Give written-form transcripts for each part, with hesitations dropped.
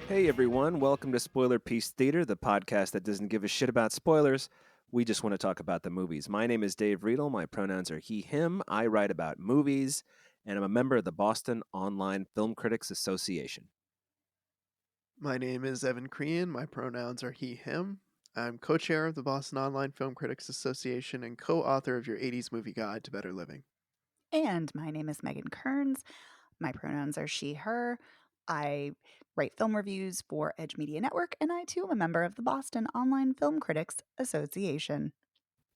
Hey everyone, welcome to Spoiler Piece Theater, the podcast that doesn't give a shit about spoilers. We just want to talk about the movies. My name is Dave Riedel. My pronouns are he, him. I write about movies, and I'm a member of the Boston Online Film Critics Association. My name is Evan Crean. My pronouns are he, him. I'm co chair of the Boston Online Film Critics Association and co author of your 80s movie guide to better living. And my name is Megan Kearns. My pronouns are she, her. I write film reviews for Edge Media Network, and I too am a member of the Boston Online Film Critics Association.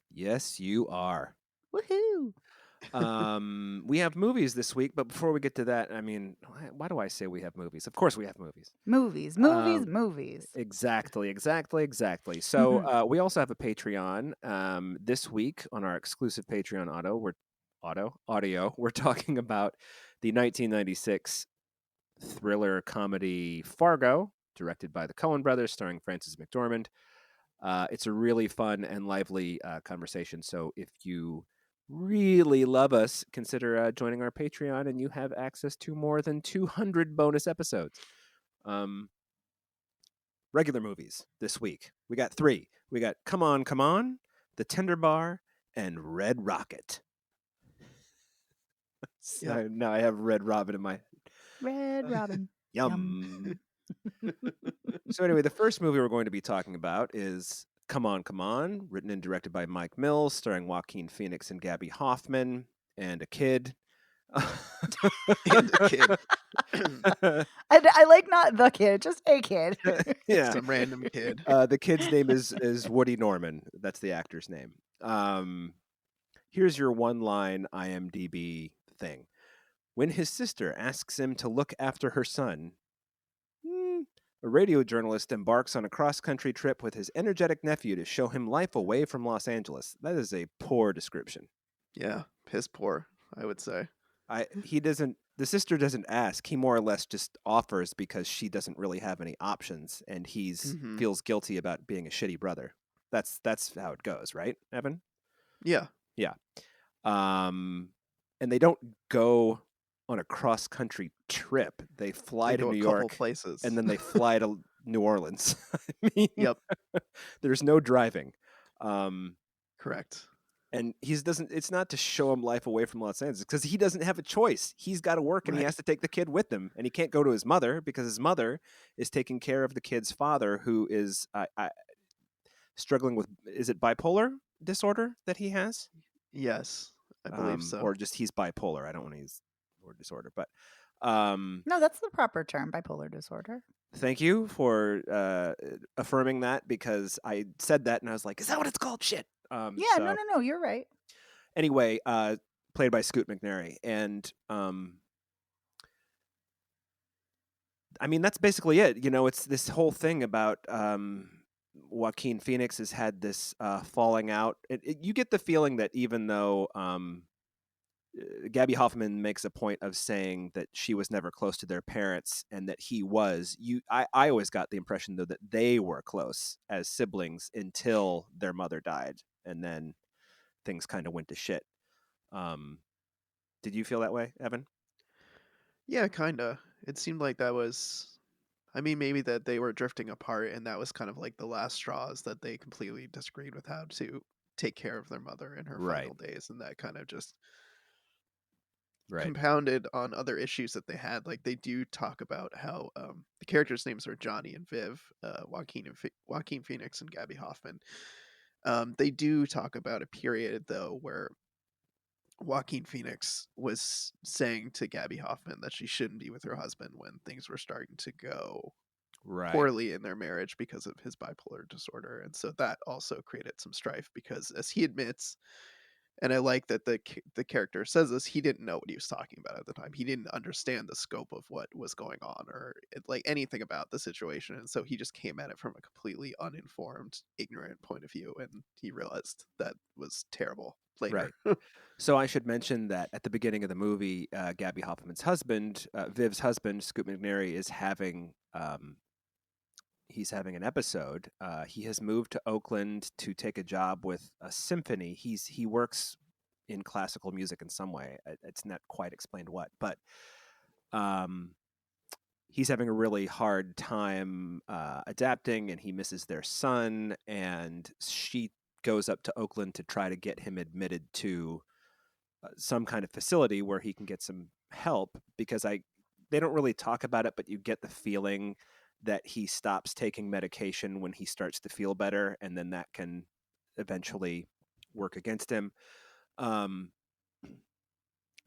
Yes, you are. Woohoo! We have movies this week, but before we get to that, why do I say we have movies? Of course we have movies. Movies, Um, movies, movies. Exactly. So we also have a Patreon. This week on our exclusive Patreon audio, we're talking about the 1996 thriller comedy Fargo, directed by the Coen brothers, starring Frances McDormand. It's a really fun and lively conversation. So if you really love us, consider joining our Patreon, and you have access to more than 200 bonus episodes. Regular movies this week. We got three. We got Come On, Come On, The Tender Bar, and Red Rocket. So now I have Red Robin in my Red Robin. yum. So anyway, the first movie we're going to be talking about is Come On, Come On, written and directed by Mike Mills, starring Joaquin Phoenix and Gabby Hoffman, and a kid. And a kid. I like not the kid, just a kid. Yeah. Some random kid. The kid's name is Woody Norman. That's the actor's name. Here's your one-line IMDb thing. When his sister asks him to look after her son, a radio journalist embarks on a cross-country trip with his energetic nephew to show him life away from Los Angeles. That is a poor description. Yeah, piss poor, I would say. The sister doesn't ask. He more or less just offers because she doesn't really have any options, and feels guilty about being a shitty brother. That's how it goes, right, Evan? Yeah. Yeah. And they don't go on a cross country trip. They fly to go New a couple York places. and then they fly to New Orleans. I mean, Yep. There's no driving. Correct. And it's not to show him life away from Los Angeles because he doesn't have a choice. He's got to work and he has to take the kid with him, and he can't go to his mother because his mother is taking care of the kid's father, who is struggling with, is it bipolar disorder that he has? Yes, I believe so. Or just he's bipolar. I don't want to use the word disorder, but No, that's the proper term, bipolar disorder. thank you for affirming that, because I said that and I was like, is that what it's called? Shit. Yeah, no, you're right. Anyway, played by Scoot McNairy. And that's basically it. It's this whole thing about Joaquin Phoenix has had this falling out. You get the feeling that even though Gabby Hoffman makes a point of saying that she was never close to their parents and that he was, I always got the impression, though, that they were close as siblings until their mother died, and then things kind of went to shit. Did you feel that way, Evan? Yeah, kinda. It seemed like that was. Maybe that they were drifting apart, and that was kind of like the last straws, that they completely disagreed with how to take care of their mother in her final days, and that kind of just compounded on other issues that they had. Like, they do talk about how the characters' names are Johnny and Viv, Joaquin Phoenix and Gabby Hoffman. They do talk about a period, though, where Joaquin Phoenix was saying to Gabby Hoffman that she shouldn't be with her husband when things were starting to go poorly in their marriage because of his bipolar disorder. And so that also created some strife because, as he admits, and I like that the character says this, he didn't know what he was talking about at the time. He didn't understand the scope of what was going on, or like anything about the situation. And so he just came at it from a completely uninformed, ignorant point of view. And he realized that was terrible later. Right. So I should mention that at the beginning of the movie, Gabby Hoffman's husband, Viv's husband, Scoot McNairy, is having he's having an episode. He has moved to Oakland to take a job with a symphony. He works in classical music in some way. It's not quite explained what, but he's having a really hard time adapting, and he misses their son, and she goes up to Oakland to try to get him admitted to some kind of facility where he can get some help, because they don't really talk about it, but you get the feeling that he stops taking medication when he starts to feel better, and then that can eventually work against him.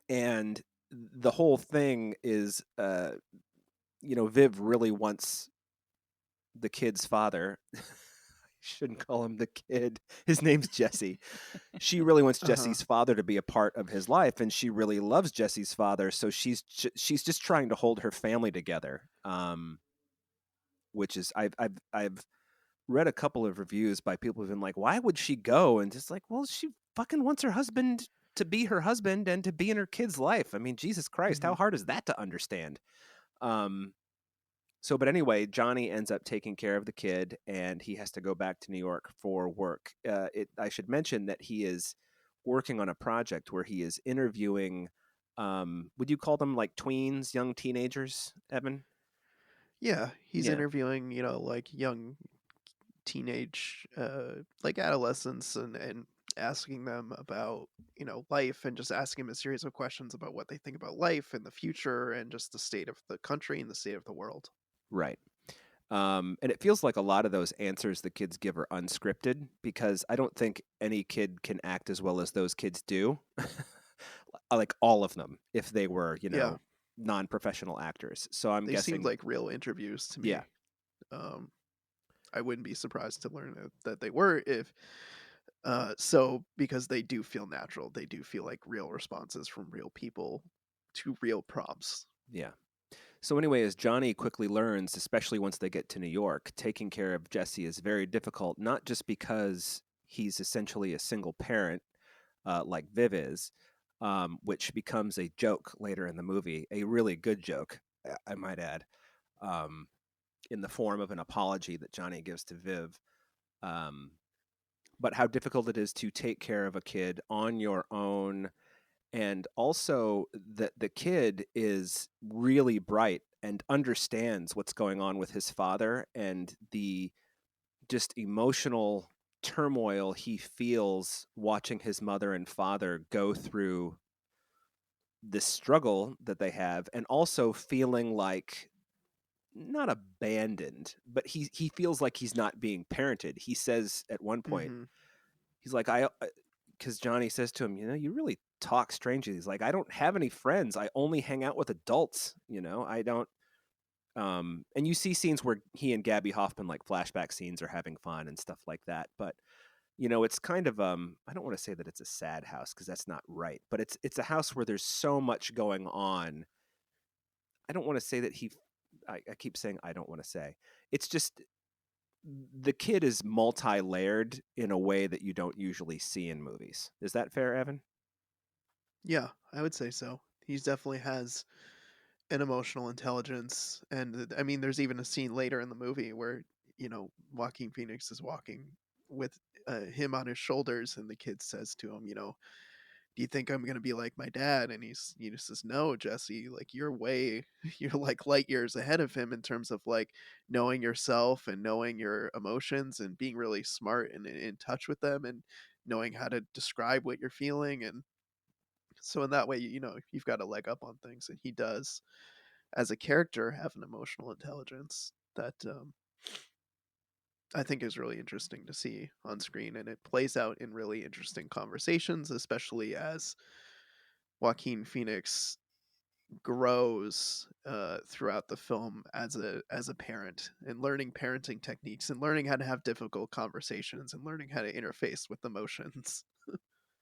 And the whole thing is, Viv really wants the kid's father. I shouldn't call him the kid. His name's Jesse. She really wants Jesse's father to be a part of his life, and she really loves Jesse's father. So she's just trying to hold her family together. Which is I've read a couple of reviews by people who've been like, why would she go? And just like, well, she fucking wants her husband to be her husband and to be in her kid's life. I mean, Jesus Christ, how hard is that to understand? But anyway, Johnny ends up taking care of the kid, and he has to go back to New York for work. I should mention that he is working on a project where he is interviewing, would you call them like tweens, young teenagers, Evan? Yeah, he's Yeah. interviewing, like young teenage, like adolescents, and asking them about, life, and just asking them a series of questions about what they think about life and the future and just the state of the country and the state of the world. Right. And it feels like a lot of those answers the kids give are unscripted, because I don't think any kid can act as well as those kids do. Like all of them, if they were, Yeah, non-professional actors. So I'm they seemed guessing, like real interviews to yeah, me. I wouldn't be surprised to learn that they were, if so, because they do feel natural. They do feel like real responses from real people to real prompts. yeah. So anyway, as Johnny quickly learns, especially once they get to New York, taking care of Jesse is very difficult, not just because he's essentially a single parent, like Viv is, which becomes a joke later in the movie, a really good joke, I might add, um, in the form of an apology that Johnny gives to Viv. Um, but how difficult it is to take care of a kid on your own, and also that the kid is really bright and understands what's going on with his father, and the just emotional turmoil he feels watching his mother and father go through this struggle that they have, and also feeling like not abandoned, but he feels like he's not being parented. He says at one point, Mm-hmm. he's like, because Johnny says to him, you really talk strangely. He's like, I don't have any friends. I only hang out with adults. I don't. And you see scenes where he and Gabby Hoffman, like flashback scenes, are having fun and stuff like that. But it's kind of I don't want to say that it's a sad house, because that's not right. But it's a house where there's so much going on. I don't want to say that I keep saying I don't want to say. It's just the kid is multi-layered in a way that you don't usually see in movies. Is that fair, Evan? Yeah, I would say so. He definitely has an emotional intelligence, and I mean, there's even a scene later in the movie where Joaquin Phoenix is walking with him on his shoulders, and the kid says to him, "Do you think I'm gonna be like my dad?" And he just says, "No, Jesse. Like you're like light years ahead of him in terms of like knowing yourself and knowing your emotions and being really smart and in touch with them and knowing how to describe what you're feeling." And so in that way, you've got a leg up on things, and he does, as a character, have an emotional intelligence that I think is really interesting to see on screen, and it plays out in really interesting conversations, especially as Joaquin Phoenix grows throughout the film as a parent, and learning parenting techniques and learning how to have difficult conversations and learning how to interface with emotions.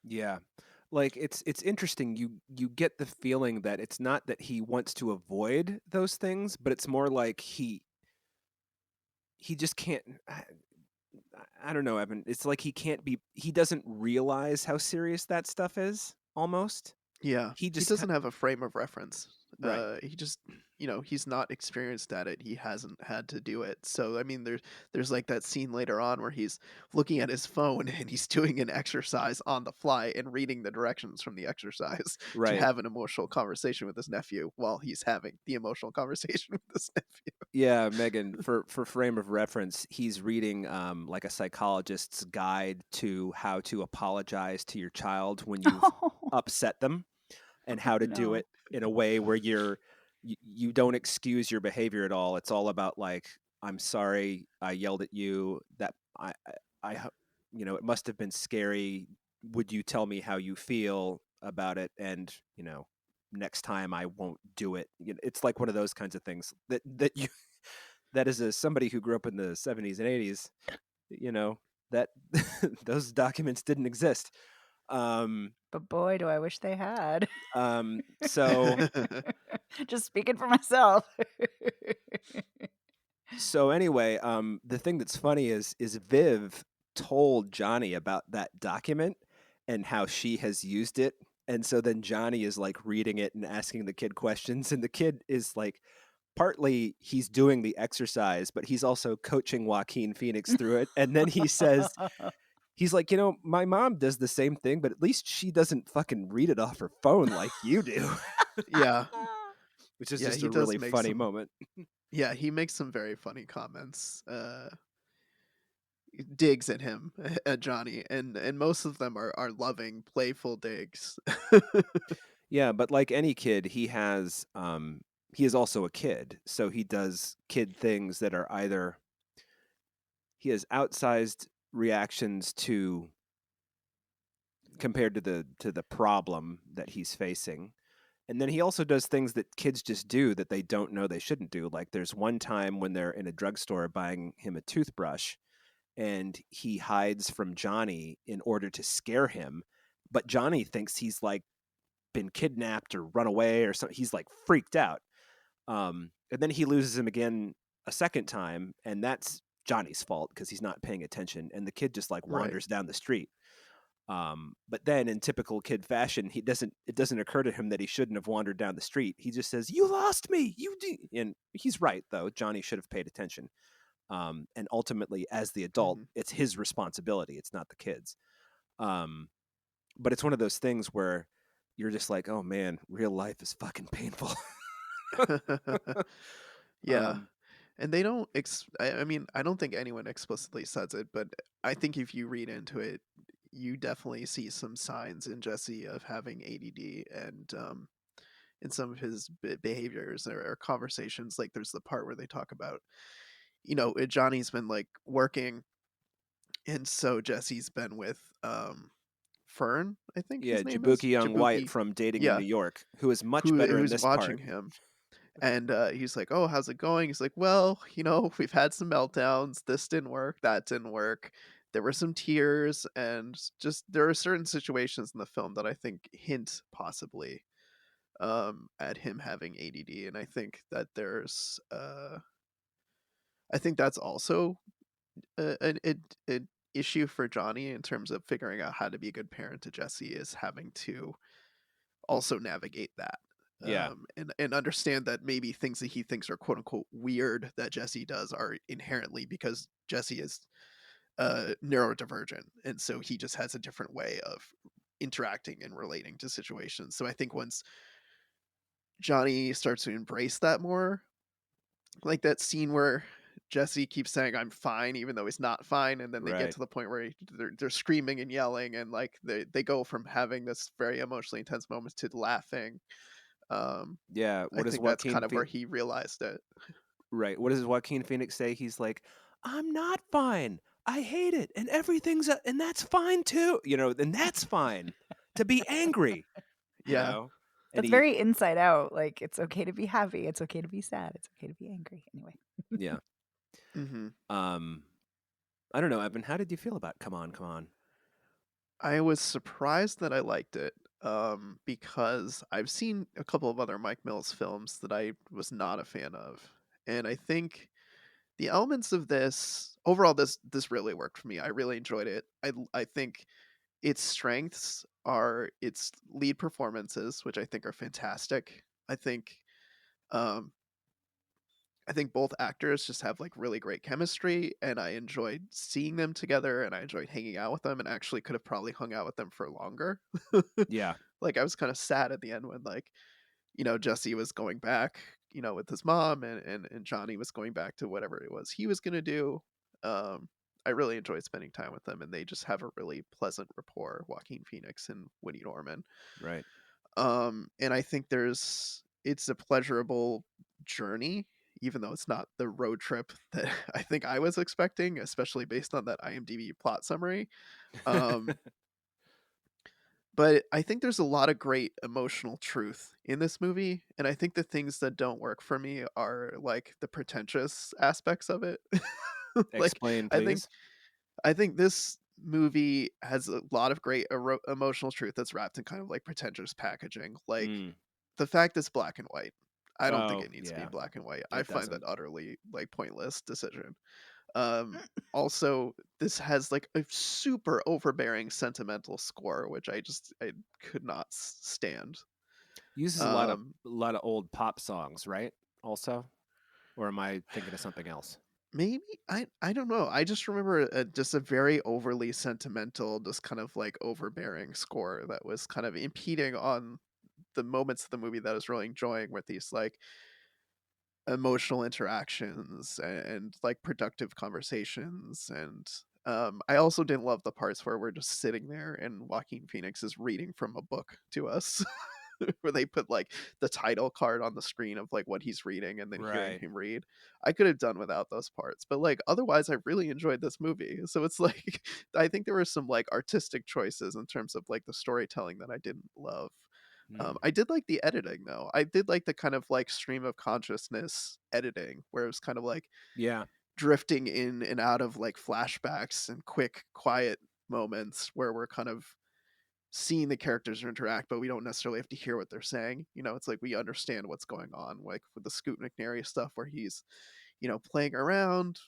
Yeah. Like it's interesting. You get the feeling that it's not that he wants to avoid those things, but it's more like he just can't. I don't know, Evan. It's like he doesn't realize how serious that stuff is, almost. Yeah, He he just doesn't have a frame of reference Right. He just, he's not experienced at it. He hasn't had to do it. So I mean, there's like that scene later on where he's looking at his phone and he's doing an exercise on the fly and reading the directions from the exercise to Right. have an emotional conversation with his nephew while he's having the emotional conversation with his nephew. Yeah, Megan, for frame of reference, he's reading like a psychologist's guide to how to apologize to your child when you've Oh, upset them, and how to do no. it in a way where you don't excuse your behavior at all. It's all about like, I'm sorry I yelled at you. That it must have been scary. Would you tell me how you feel about it? And next time I won't do it. It's like one of those kinds of things that you that is somebody who grew up in the 70s and 80s. That those documents didn't exist. Um, But boy, do I wish they had. so Just speaking for myself. So anyway, the thing that's funny is Viv told Johnny about that document and how she has used it. And so then Johnny is like reading it and asking the kid questions, and the kid is like, partly he's doing the exercise, but he's also coaching Joaquin Phoenix through it. And then he says, he's like, my mom does the same thing, but at least she doesn't fucking read it off her phone like you do, Yeah. which is Yeah, just he a does really make funny some moment. yeah, he makes some very funny comments. Digs at him, at Johnny, and most of them are loving, playful digs. Yeah, but like any kid, he is also a kid. So he does kid things that are either he has outsized reactions to compared to the problem that he's facing. And then he also does things that kids just do that they don't know they shouldn't do. Like there's one time when they're in a drugstore buying him a toothbrush, and he hides from Johnny in order to scare him, but Johnny thinks he's like been kidnapped or run away or something. He's like freaked out. And then he loses him again a second time, and that's Johnny's fault because he's not paying attention, and the kid just like Right. wanders down the street. But then, in typical kid fashion, it doesn't occur to him that he shouldn't have wandered down the street. He just says, "You lost me, you did," and he's right though. Johnny should have paid attention. And ultimately, as the adult, Hmm. it's his responsibility. It's not the kid's. Um, but it's one of those things where you're just like, oh man, real life is fucking painful. Yeah. um, And they don't I mean, I don't think anyone explicitly says it, but I think if you read into it, you definitely see some signs in Jesse of having ADD, and in some of his behaviors or conversations. Like there's the part where they talk about, Johnny's been like working, and so Jesse's been with Fern, I think yeah, his name is Jabuki Young White Jabuki. from Dating in Yeah, New York, who is much better in who's this watching part. him. And he's like, "Oh, how's it going?" He's like, "Well, we've had some meltdowns. This didn't work. That didn't work. There were some tears, and just there are certain situations in the film that I think hint possibly at him having ADD, and I think that I think that's also an issue for Johnny in terms of figuring out how to be a good parent to Jesse, is having to also navigate that, Yeah, and understand that maybe things that he thinks are quote unquote weird that Jesse does are inherently because Jesse is neurodivergent, and so he just has a different way of interacting and relating to situations. So I think once Johnny starts to embrace that more, like that scene where Jesse keeps saying "I'm fine" even though he's not fine, and then they get right. to the point where they're screaming and yelling, and like they go from having this very emotionally intense moment to laughing. Um, Yeah, I what does think that's kind of where he realized it. right? What does Joaquin Phoenix say? He's like, "I'm not fine. I hate it, and and that's fine too. And that's fine to be angry. You Yeah. know." And That's he, very Inside Out. Like, it's okay to be happy. It's okay to be sad. It's okay to be angry. Anyway. yeah. Hmm. Um, I don't know, Evan. How did you feel about Come On, Come On? I was surprised that I liked it, because I've seen a couple of other Mike Mills films that I was not a fan of, and I think the elements of this overall, this really worked for me. I really enjoyed it. I think its strengths are its lead performances, which I think are fantastic. I think Um, I think both actors just have like really great chemistry, and I enjoyed seeing them together, and I enjoyed hanging out with them, and actually could have probably hung out with them for longer. Yeah. Like I was kind of sad at the end when like Jesse was going back, with his mom, and Johnny was going back to whatever it was he was gonna do. Um, I really enjoyed spending time with them, and they just have a really pleasant rapport, Joaquin Phoenix and Woody Norman. Right. And I think it's a pleasurable journey, even though it's not the road trip that I think I was expecting, especially based on that IMDb plot summary. Um, but I think there's a lot of great emotional truth in this movie, and I think the things that don't work for me are like the pretentious aspects of it. Like Explain, I think please. I think this movie has a lot of great emotional truth that's wrapped in kind of like pretentious packaging. Like Mm. the fact it's black and white. I don't think Oh, it needs to be yeah. black and white. I It find that doesn't. utterly like pointless decision. Also, this has like a super overbearing sentimental score, which I could not stand. Uses Um, a lot of old pop songs, right? Also, or am I thinking of something else? maybe I don't know. I just remember just a very overly sentimental, just kind of like overbearing score that was kind of impeding on the moments of the movie that I was really enjoying, with these like emotional interactions and like productive conversations. And I also didn't love the parts where we're just sitting there and Joaquin Phoenix is reading from a book to us. Where they put like the title card on the screen of like what he's reading, and then hearing Right. him read. I could have done without those parts, but like otherwise I really enjoyed this movie. So it's like I think there were some like artistic choices in terms of like the storytelling that I didn't love. Hmm. I did like the editing though. I did like the kind of like stream of consciousness editing, where it was kind of like Yeah. drifting in and out of like flashbacks and quick, quiet moments where we're kind of seeing the characters interact, but we don't necessarily have to hear what they're saying. It's like we understand what's going on, like with the Scoot McNairy stuff where he's, playing around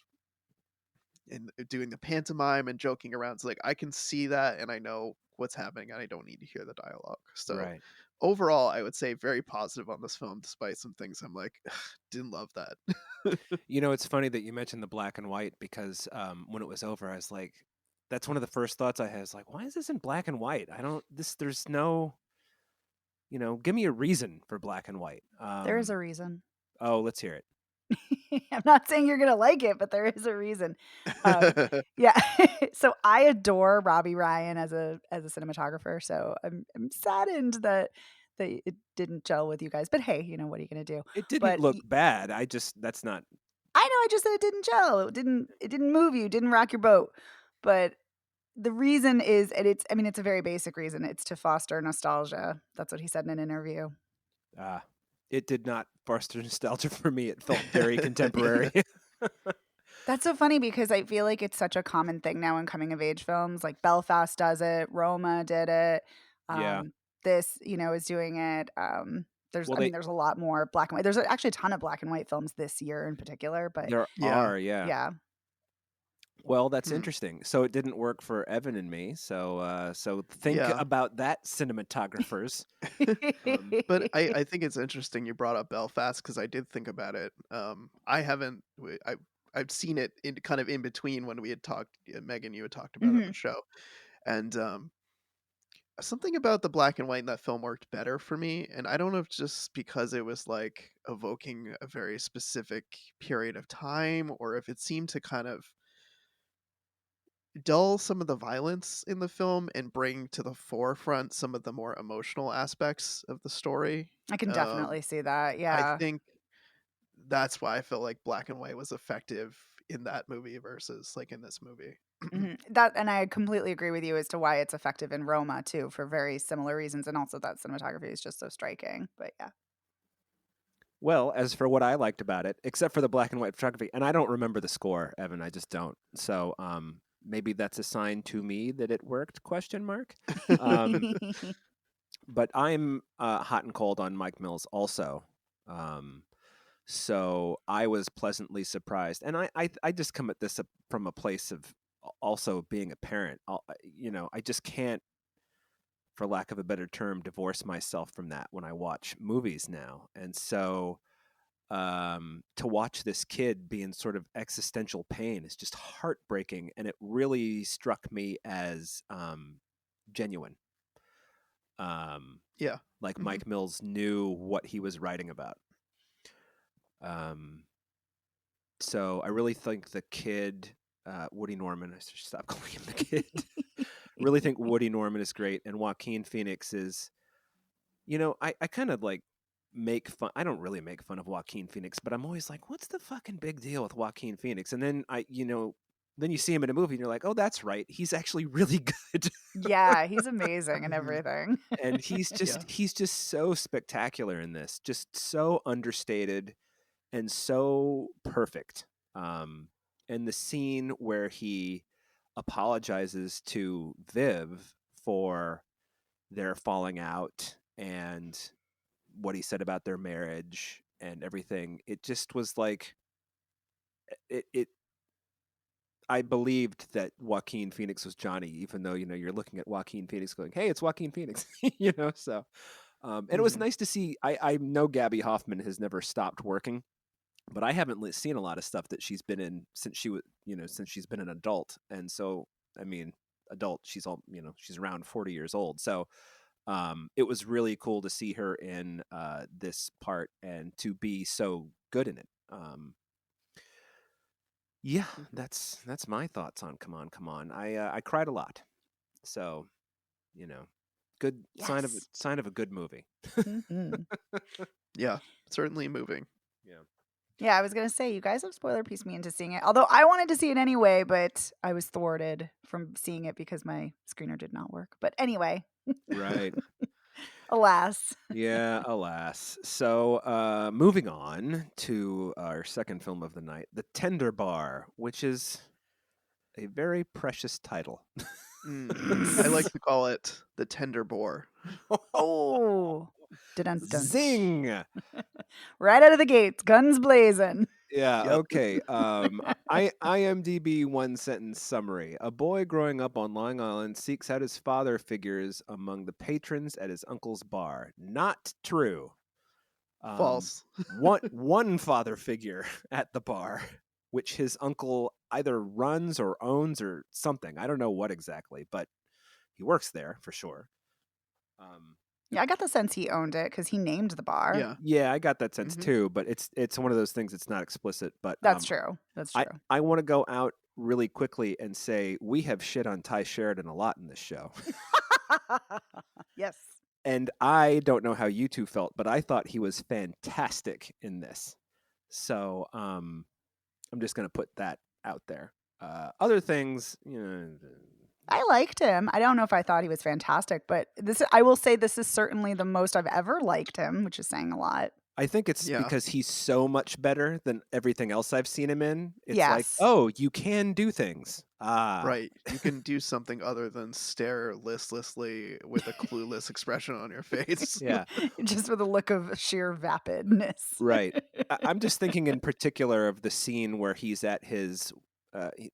and doing the pantomime and joking around. So like I can see that and I know what's happening and I don't need to hear the dialogue. So Right. overall, I would say very positive on this film, despite some things I'm like, didn't love that. It's funny that you mentioned the black and white because when it was over, I was like, that's one of the first thoughts I had. Is like, why is this in black and white? I don't. There's no. Give me a reason for black and white. There is a reason. Oh, let's hear it. I'm not saying you're gonna like it, but there is a reason. Um, yeah. So I adore Robbie Ryan as a cinematographer. So I'm saddened that it didn't gel with you guys. But hey, what are you gonna do? It didn't But look bad. That's not. I know I just said it didn't gel. It didn't move you. Didn't rock your boat. But the reason is, and it's a very basic reason. It's to foster nostalgia. That's what he said in an interview. Uh, it did not foster nostalgia for me. It felt very contemporary. That's so funny because I feel like it's such a common thing now in coming of age films. Like Belfast does it, Roma did it. Yeah. This, is doing it. Well, There's a lot more black and white. There's actually a ton of black and white films this year in particular, but there Yeah. are. Yeah. yeah. Well, that's Hmm. interesting. So it didn't work for Evan and me. So think Yeah. about that, cinematographers. But I think it's interesting you brought up Belfast, because I did think about it. I haven't. I've seen it in kind of in between when we had talked. Megan, you had talked about it on the Mhm. show, and something about the black and white in that film worked better for me. And I don't know if it's just because it was like evoking a very specific period of time, or if it seemed to kind of dull some of the violence in the film and bring to the forefront some of the more emotional aspects of the story. I can Um, definitely see that. I Yeah. think that's why I felt like black and white was effective in that movie versus like in this movie. That, and I completely agree with you as to why it's effective in Roma too, for very similar reasons, and also that cinematography is just so striking. But yeah. Well, as for what I liked about it, except for the black and white photography, and I don't remember the score, Evan. I just don't. So maybe that's a sign to me that it worked? Question mark. Um, but I'm hot and cold on Mike Mills also. Um, so I was pleasantly surprised, and I just come at this from a place of also being a parent. I just can't, for lack of a better term, divorce myself from that when I watch movies now, and so. to watch this kid be in sort of existential pain is just heartbreaking, and it really struck me as genuine. Yeah. Like Mhm. Mike Mills knew what he was writing about. So I really think the kid, Woody Norman, I should stop calling him the kid. Really think Woody Norman is great, and Joaquin Phoenix is, I kind of like make fun. I don't really make fun of Joaquin Phoenix, but I'm always like, what's the fucking big deal with Joaquin Phoenix? And then then you see him in a movie and you're like, oh, that's right. He's actually really good. Yeah, he's amazing and Mhm. everything. And he's Yeah. just so spectacular in this, just so understated and so perfect. And the scene where he apologizes to Viv for their falling out and what he said about their marriage and everything, it just was like it I believed that Joaquin Phoenix was Johnny, even though you're looking at Joaquin Phoenix going, "Hey, it's Joaquin Phoenix," So, and it was Mhm. nice to see. I know Gabby Hoffman has never stopped working, but I haven't seen a lot of stuff that she's been in since she was, since she's been an adult, and so I mean, adult. She's she's around 40 years old, so it was really cool to see her in this part and to be so good in it. Yeah, Mhm. that's my thoughts on Come On, Come On. I cried a lot, so you know, good Yes. sign of a good movie. Hmm. Yeah. Certainly moving. Yeah. Yeah, I was gonna say you guys have spoiler pieced me into seeing it. Although I wanted to see it anyway, but I was thwarted from seeing it because my screener did not work. But anyway, Right. alas. Yeah, alas. So, moving on to our second film of the night, The Tender Bar, which is a very precious title. I like to call it the tender boar. Oh, dun dun. Zing! Right out of the gates, guns blazing. Yeah, Yep. okay. IMDb one sentence summary. A boy growing up on Long Island seeks out his father figures among the patrons at his uncle's bar. Not true. Um, False. one father figure at the bar, which his uncle either runs or owns or something. I don't know what exactly, but he works there for sure. Um, Yeah, I got the sense he owned it because he named the bar. Yeah. yeah, I got that sense Mhm. too, but it's one of those things that's not explicit. But That's true. That's I true. I want to go out really quickly and say we have shit on Ty Sheridan a lot in this show. Yes. And I don't know how you two felt, but I thought he was fantastic in this. So I'm just going to put that out there. Other things, I liked him. I don't know if I thought he was fantastic, but I will say this is certainly the most I've ever liked him, which is saying a lot. I think it's Yeah. because he's so much better than everything else I've seen him in. It's like, Yes. oh, you can do things. Right. You can do something other than stare listlessly with a clueless expression on your face. Yeah, Just with a look of sheer vapidness. right. I'm just thinking in particular of the scene where he's at his uh, he-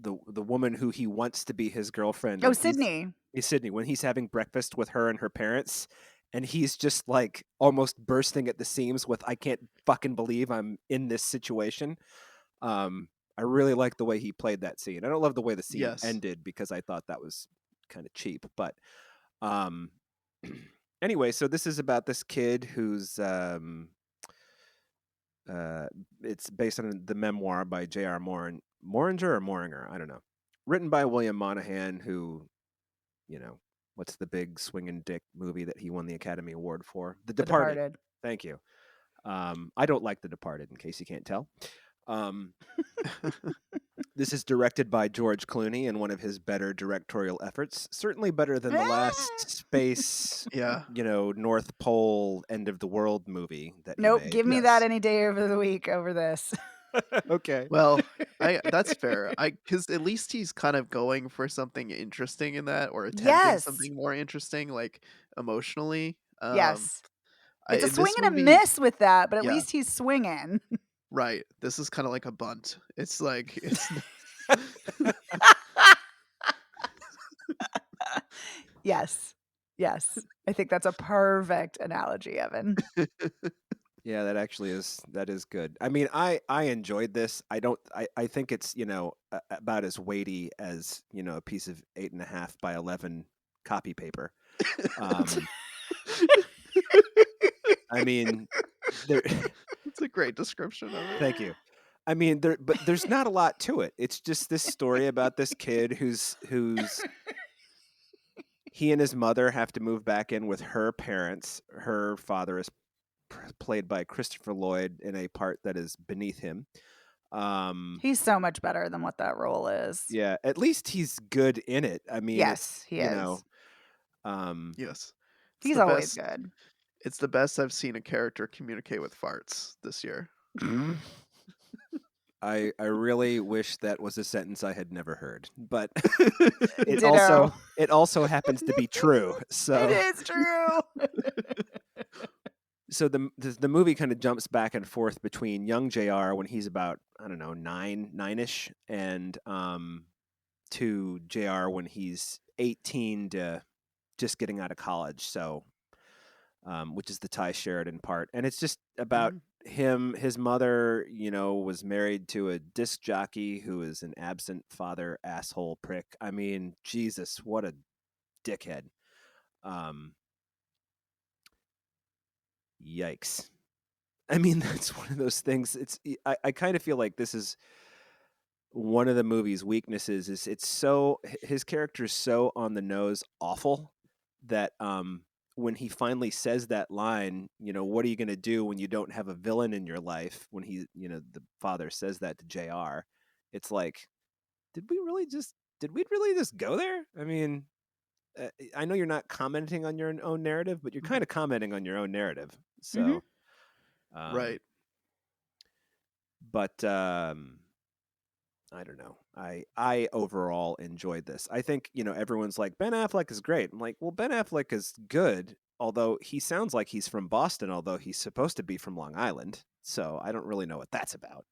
the woman who he wants to be his girlfriend, Oh, and Sydney. he's Sydney when he's having breakfast with her and her parents, and he's just like almost bursting at the seams with, I can't fucking believe I'm in this situation. Um, I really like the way he played that scene. I don't love the way the scene Yes. ended because I thought that was kind of cheap, but um, anyway, so this is about this kid who's uh, it's based on the memoir by J.R. Moringer or Moringer, I don't know. Written by William Monahan, who, what's the big swinging dick movie that he won the Academy Award for? The The Departed. Departed. Thank you. I don't like The Departed, in case you can't tell. Um, this is directed by George Clooney in one of his better directorial efforts. Certainly better than the last space, Yeah. North Pole end of the world movie that he Nope. made. Give me that Yes. any day over the week over this. Okay. Well, I that's fair. Because at least he's kind of going for something interesting in that, or attempting Yes. something more interesting, like emotionally. Yes. It's a In swing this and a movie, miss with that, but at yeah, least he's swinging. right. This is kind of like a bunt. It's like it's Yes. Yes. I think that's a perfect analogy, Evan. Yeah, that is good. I mean, I enjoyed this. I think it's, about as weighty as, a piece of 8.5 by 11 copy paper. I mean, there. It's a great description of it. Thank you. I mean, but there's not a lot to it. It's just this story about this kid who's he and his mother have to move back in with her parents. Her father is played by Christopher Lloyd in a part that is beneath him. He's so much better than what that role is. Yeah, at least he's good in it. I mean, Yes, it's, he is. Yes. It's He's the always best. good. It's the best I've seen a character communicate with farts this year. I really wish that was a sentence I had never heard, but Ditto. it also happens to be true. So It is true. so the movie kind of jumps back and forth between young JR when he's about, I don't know, nine-ish, and to JR when he's 18 to just getting out of college. So which is the Ty Sheridan part, and it's just about him. His mother, was married to a disc jockey who is an absent father asshole prick. I mean, Jesus, what a dickhead. Yikes. I mean, that's one of those things. I kind of feel like this is one of the movie's weaknesses. Is his character is so on the nose awful that when he finally says that line, what are you going to do when you don't have a villain in your life? When the father says that to JR, it's like, did we really just go there? I mean, I know you're not commenting on your own narrative, but you're kind of commenting on your own narrative. So, Right. But I don't know. I overall enjoyed this. I think, everyone's like, Ben Affleck is great. I'm like, well, Ben Affleck is good, although he sounds like he's from Boston, although he's supposed to be from Long Island. So I don't really know what that's about.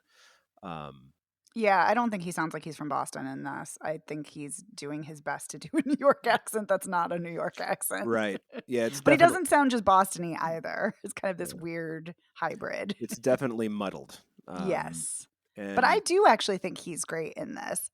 Yeah, I don't think he sounds like he's from Boston in this. I think he's doing his best to do a New York accent that's not a New York accent. Right. Yeah, it's But he definitely doesn't sound just Boston-y either. It's kind of this weird hybrid. it's definitely muddled. Yes. But I And do actually think he's great in this.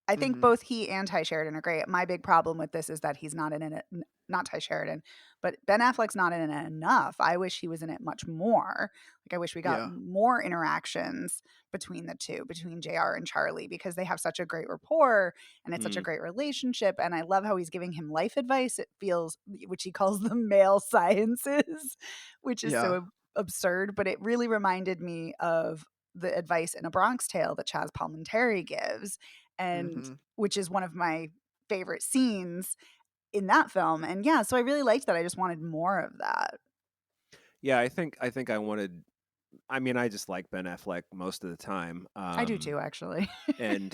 I think both he and Ty Sheridan are great. My big problem with this is that he's not in it, not Ty Sheridan, but Ben Affleck's not in it enough. I wish he was in it much more. Like, I wish we got Yeah. more interactions between the two, between JR and Charlie, because they have such a great rapport and it's such a great relationship. And I love how he's giving him life advice. It feels, which he calls the male sciences, which is Yeah. so absurd, but it really reminded me of the advice in A Bronx Tale that Chaz Palminteri gives, and which is one of my favorite scenes in that film. And yeah, so I really liked that. I just wanted more of that. yeah, I think I wanted. I mean, I just like Ben Affleck most of the time. I do too, actually. And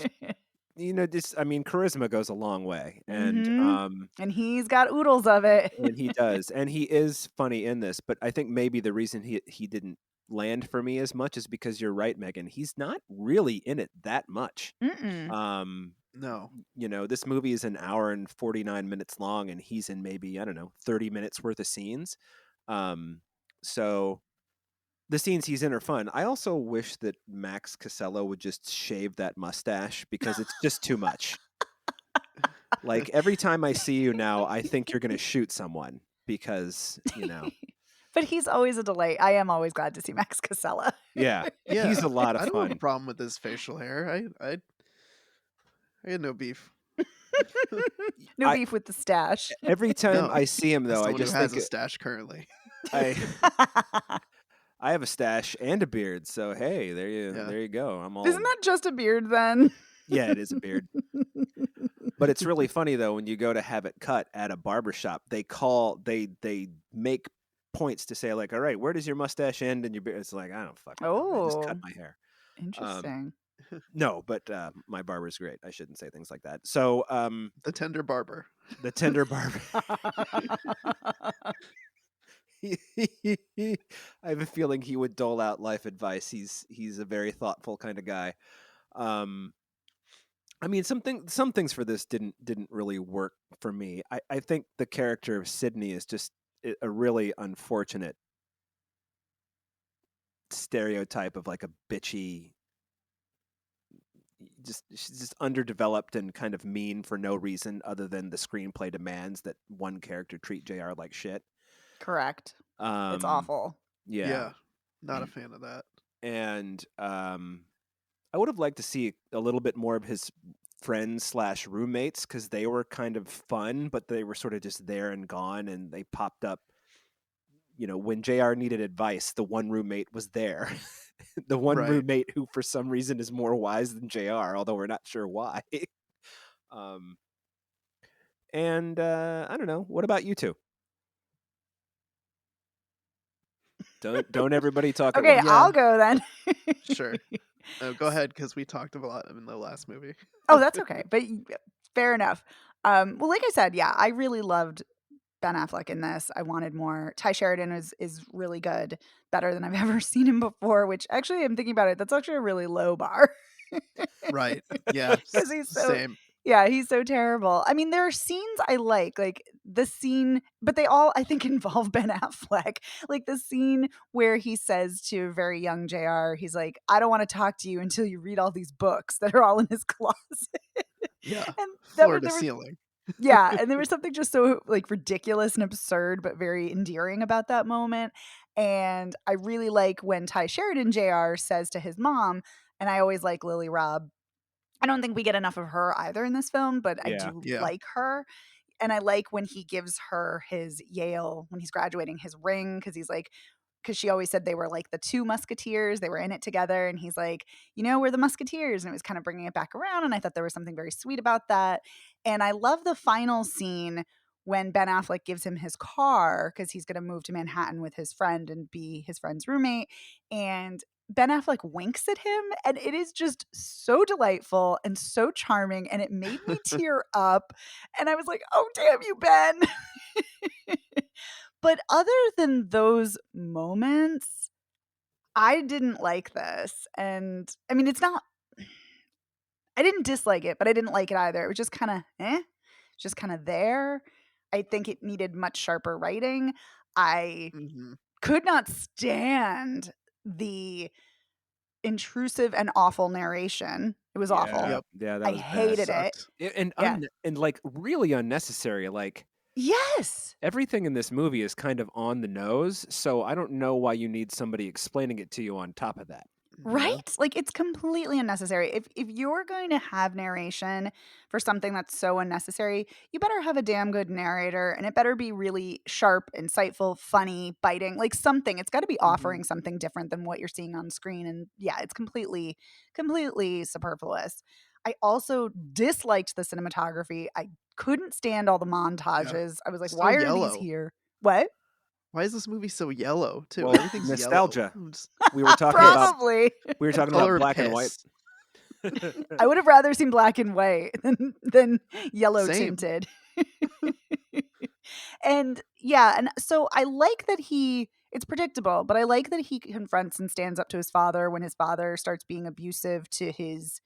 I mean, charisma goes a long way, and and he's got oodles of it. and he does, and he is funny in this. But I think maybe the reason he didn't land for me as much is because you're right, Megan. He's not really in it that much. No. This movie is an hour and 49 minutes long, and he's in maybe, I don't know, 30 minutes worth of scenes. So the scenes he's in are fun. I also wish that Max Casella would just shave that mustache because it's just too much. Like, every time I see you now, I think you're going to shoot someone because, But he's always a delight. I am always glad to see Max Casella. Yeah, Yeah. he's a lot of I don't have a fun. problem with his facial hair. I had no beef. No beef with the stash. Every time No, I see him, though, I someone just who has think a stash currently. I have a stash and a beard, so hey, there you go. I'm all. Isn't that just a beard then? Yeah, it is a beard. But it's really funny though when you go to have it cut at a barbershop. They make points to say like, all right, where does your mustache end and your beard? It's like, I don't fucking know. I just cut my hair. Interesting. No, but my barber's great. I shouldn't say things like that. So The tender barber. the tender barber. I have a feeling he would dole out life advice. He's a very thoughtful kind of guy. I mean, some things for this didn't really work for me. I think the character of Sydney is just a really unfortunate stereotype of like a bitchy, she's just underdeveloped and kind of mean for no reason other than the screenplay demands that one character treat JR like shit. Correct. It's Um, awful. yeah, not a fan of that. and I would have liked to see a little bit more of his friends / roommates, because they were kind of fun, but they were sort of just there and gone, and they popped up. When JR needed advice, the one roommate was there. The one Right. roommate who, for some reason, is more wise than JR, although we're not sure why. And I don't know. What about you two? Don't everybody talk at Okay, once. Yeah. I'll go then. Sure. Go ahead, because we talked a lot in the last movie. Oh, that's okay. But fair enough. Well, like I said, yeah, I really loved Ben Affleck in this. I wanted more. Ty Sheridan is really good, better than I've ever seen him before, which actually I'm thinking about it. That's actually a really low bar. Right. Yeah. Because he's so, Same. yeah, he's so terrible. I mean, there are scenes I like the scene, but they all, I think, involve Ben Affleck. Like the scene where he says to very young JR, he's like, I don't want to talk to you until you read all these books that are all in his closet. Yeah. And Floor to there was, ceiling. yeah, and there was something just so like ridiculous and absurd, but very endearing about that moment. And I really like when Ty Sheridan JR says to his mom, and I always like Lily Robb. I don't think we get enough of her either in this film, but I Yeah. do Yeah. like her. And I like when he gives her his Yale, when he's graduating, his ring, because she always said they were like the two musketeers. They were in it together. And he's like, we're the musketeers. And it was kind of bringing it back around. And I thought there was something very sweet about that. And I love the final scene when Ben Affleck gives him his car because he's going to move to Manhattan with his friend and be his friend's roommate. And Ben Affleck winks at him. And it is just so delightful and so charming. And it made me tear up. And I was like, oh, damn you, Ben. But other than those moments, I didn't like this. And I mean, I didn't dislike it, but I didn't like it either. It was just kind of just kind of there. I think it needed much sharper writing. I Mm-hmm. could not stand the intrusive and awful narration. It was awful. Yep. Yeah, that I was bad. hated it. Sucked. Yeah. And like really unnecessary. Like Yes. everything in this movie is kind of on the nose, so I don't know why you need somebody explaining it to you on top of that. Right? Yeah. Like it's completely unnecessary. If you're going to have narration for something that's so unnecessary, you better have a damn good narrator and it better be really sharp, insightful, funny, biting, like something. It's got to be offering something different than what you're seeing on screen. And yeah, it's completely superfluous. I also disliked the cinematography. I couldn't stand all the Yeah. montages. I was like, So why are these yellow. here? What? Why is this movie so yellow too? Well, Everything's nostalgia. yellow. Just We were talking piss. about Probably. we were talking about Colored black and white. piss. I would have rather seen black and white than yellow Same. tinted. And yeah, and so I like that it's predictable, but I like that he confronts and stands up to his father when his father starts being abusive to his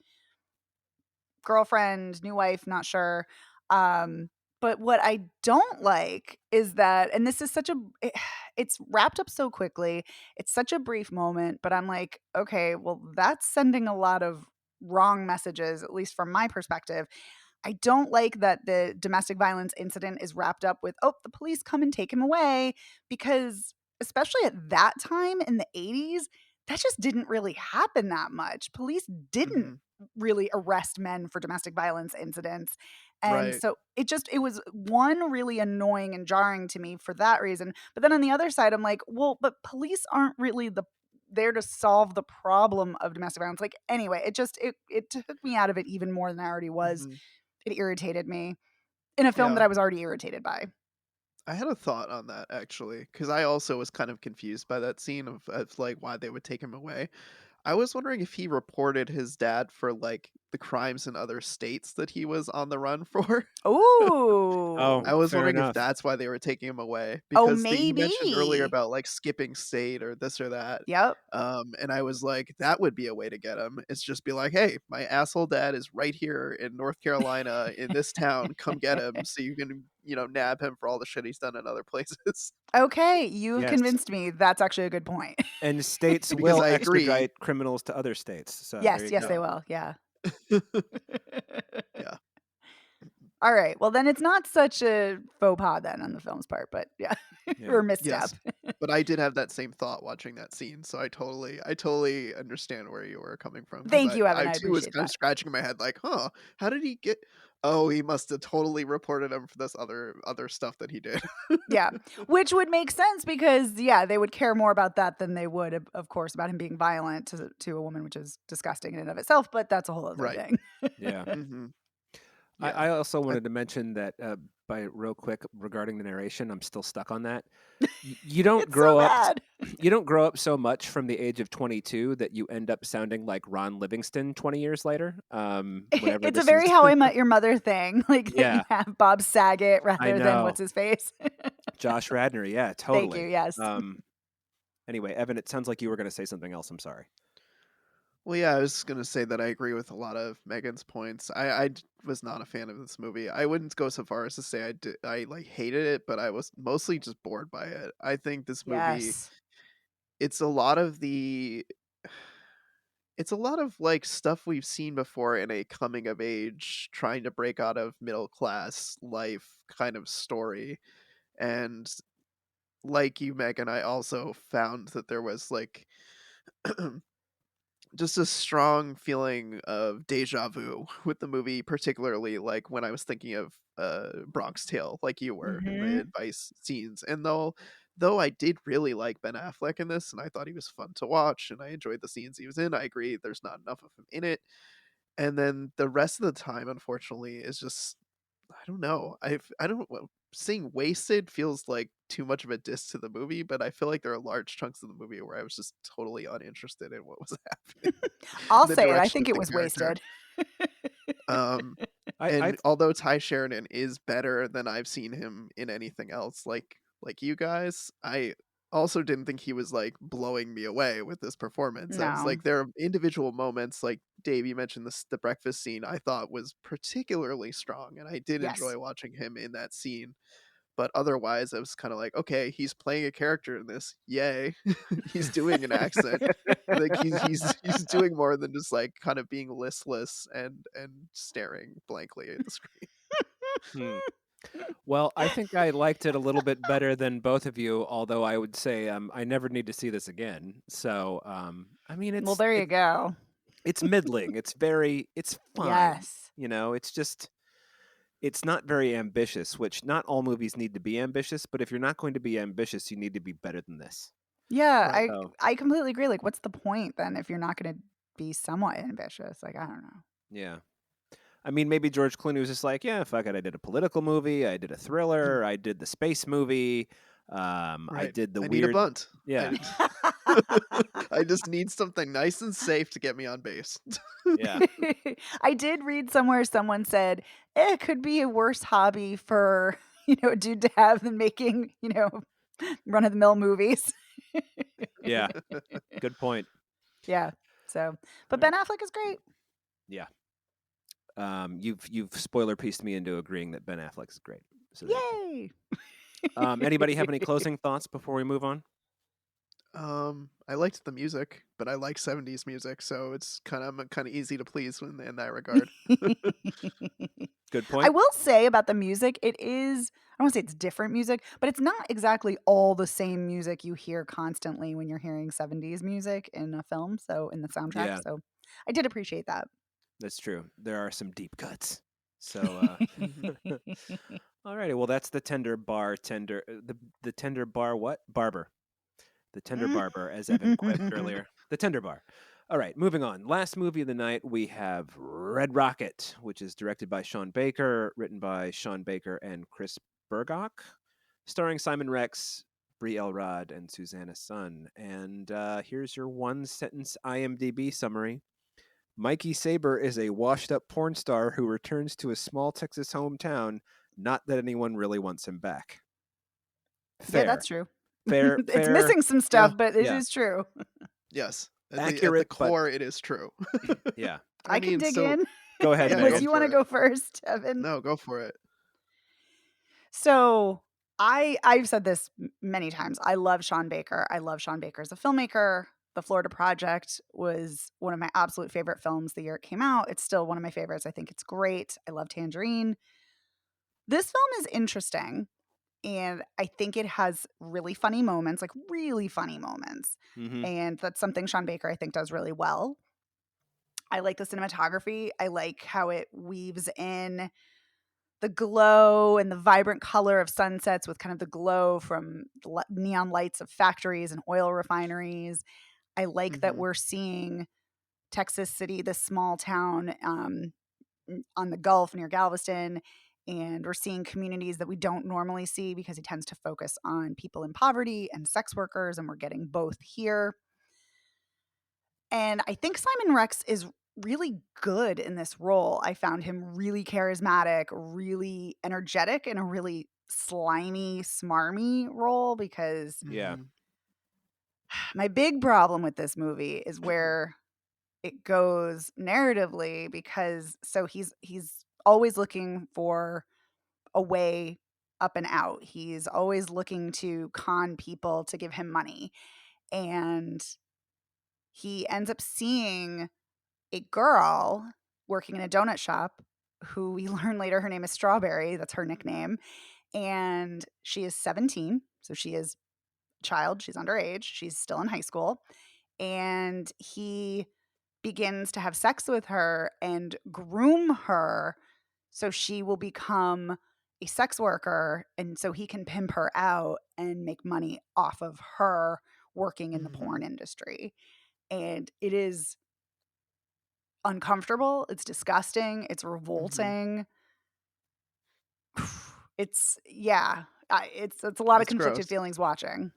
girlfriend, new wife, not sure. But what I don't like is that, and this is it's wrapped up so quickly. It's such a brief moment, but I'm like, okay, well, that's sending a lot of wrong messages, at least from my perspective. I don't like that the domestic violence incident is wrapped up with, oh, the police come and take him away, because especially at that time in the 80s, that just didn't really happen that much. Police didn't really arrest men for domestic violence incidents. And Right. so it was one really annoying and jarring to me for that reason. But then on the other side, I'm like, well, but police aren't really there to solve the problem of domestic violence. Like anyway, it took me out of it even more than I already was. It irritated me in a film that Yeah. I was already irritated by. I had a thought on that actually, because I also was kind of confused by that scene of like why they would take him away. I was wondering if he reported his dad for like the crimes in other states that he was on the run for. Ooh. I was Fair wondering if enough. that's why they were taking him away, Oh, because you mentioned earlier maybe. about like skipping state or this or that. Yep. And I was like, that would be a way to get him. It's just be like, hey, my asshole dad is right here in North Carolina in this town. Come get him so you can nab him for all the shit he's done in other places. Okay, you've Yes. convinced me. That's actually a good point. And states Because will I agree. extradite criminals to other states. So there Yes, you they go. will. Yeah. Yeah. All right. Well, then it's not such a faux pas then on the film's part, but yeah, Yeah. or misstep. Yes. But I did have that same thought watching that scene, so I totally understand where you were coming from. 'Cause Thank you, Evan. I too was appreciate kind of that. scratching my head, like, huh, how did he get? Oh, he must have totally reported him for this other stuff that he did. Yeah, which would make sense because they would care more about that than they would, of course, about him being violent to a woman, which is disgusting in and of itself. But that's a whole other Right. thing. Yeah. hmm Yeah. I also wanted to mention that by real quick regarding the narration, I'm still stuck on that. You don't It's grow so up. bad. You don't grow up so much from the age of 22 that you end up sounding like Ron Livingston 20 years later. Whenever It's a this very is, How I Met Your Mother thing, like that you yeah, have Bob Saget I rather than know. what's his face. Josh Radnor. Yeah, Thank you. totally. Yes. Anyway, Evan, it sounds like you were going to say something else. I'm sorry. Well, yeah, I was gonna say that I agree with a lot of Megan's points. Was not a fan of this movie. I wouldn't go so far as to say I like hated it, but I was mostly just bored by it. I think this movie, Yes. it's a lot of the it's a lot of like stuff we've seen before in a coming of age, trying to break out of middle class life kind of story. And like you, Megan, I also found that there was like just a strong feeling of deja vu with the movie, particularly like when I was thinking of Bronx Tale, like you were in Hmm. the advice scenes. And though I did really like Ben Affleck in this, and I thought he was fun to watch, and I enjoyed the scenes he was in. I agree, there's not enough of him in it. And then the rest of the time, unfortunately, is just I don't know. I don't Seeing wasted feels like too much of a diss to the movie, but I feel like there are large chunks of the movie where I was just totally uninterested in what was happening, I'll the say it. I direction think of it the was character. wasted. Um, I and although Ty Sheridan is better than I've seen him in anything else, like you guys, I also didn't think he was like blowing me away with this performance. I was No. like, there are individual moments, like Dave, you mentioned the breakfast scene. I thought was particularly strong, and I did Yes. enjoy watching him in that scene. But otherwise, I was kind of like, okay, he's playing a character in this. Yay, he's doing an accent. Like he's doing more than just like kind of being listless and staring blankly at the screen. hmm. Well, I think I liked it a little bit better than both of you. Although I would say I never need to see this again. So I mean, Well, there you go. it's middling. It's fine. Yes. It's just it's not very ambitious. Which not all movies need to be ambitious, but if you're not going to be ambitious, you need to be better than this. Yeah, Right. So I completely agree. Like, what's the point then if you're not going to be somewhat ambitious? Like, I don't know. yeah. I mean, maybe George Clooney was just like, yeah, fuck it. I did a political movie. I did a thriller. I did the space movie. I Right. did the I need a weird. bunt. Yeah, I just need something nice and safe to get me on base. yeah, I did read somewhere someone said it could be a worse hobby for a dude to have than making run of the mill movies. yeah. Good point. Yeah. So, but Right. Ben Affleck is great. Yeah. You've spoiler pieced me into agreeing that Ben Affleck is great. So there you Yay! go. Anybody have any closing thoughts before we move on? I liked the music, but I like 70s music, so it's I'm kind of easy to please in that regard. Good I point. will say about the music, it is, I don't want to say it's different music, but it's not exactly all the same music you hear constantly when you're hearing 70s music in a film, so in the soundtrack. Yeah, So I did appreciate that. that's true. There are some deep cuts. So, Mhm. alrighty. Well, that's the tender bartender. The tender bar. What barber? The tender barber, as Evan quipped earlier. The tender bar. All right, moving on. Last movie of the night, we have Red Rocket, which is directed by Sean Baker, written by Sean Baker and Chris Burgock, starring Simon Rex, Brie Elrod, and Susanna Sun. And here's your one-sentence IMDb summary. Mikey Saber is a washed-up porn star who returns to his small Texas hometown. Not that anyone really wants him back. Yeah, Fair, that's true. fair, It's fair. missing some Yeah. stuff, but it Yeah, is true. Yes. At the accurate, but core, it is true. yeah. I I can mean, dig so in. Go ahead, yeah, Unless go Megan. you for want to it. go first, Evan. No, go for it. So I've said this many times. I love Sean Baker. I love Sean Baker as a filmmaker. The Florida Project was one of my absolute favorite films the year it came out. It's still one of my favorites. I think it's great. I love Tangerine. This film is interesting, and I think it has really funny moments, like really funny moments. Mm-hmm. And that's something Sean Baker I think does really well. I like the cinematography. I like how it weaves in the glow and the vibrant color of sunsets with kind of the glow from the neon lights of factories and oil refineries. I like that Mm-hmm. we're seeing Texas City, this small town on the Gulf near Galveston, and we're seeing communities that we don't normally see because he tends to focus on people in poverty and sex workers, and we're getting both here. And I think Simon Rex is really good in this role. I found him really charismatic, really energetic in a really slimy, smarmy role because Yeah. Mm-hmm. my big problem with this movie is where it goes narratively because so he's always looking for a way up and out. He's always looking to con people to give him money. And he ends up seeing a girl working in a donut shop who we learn later her name is Strawberry. That's her nickname. And she is 17. So she is a child. She's underage. She's still in high school. And he begins to have sex with her and groom her so she will become a sex worker. And so he can pimp her out and make money off of her working in the Mm-hmm. porn industry. And it is uncomfortable, it's disgusting, it's Mm-hmm. revolting. It's yeah, it's a lot of It's conflicted gross. feelings watching.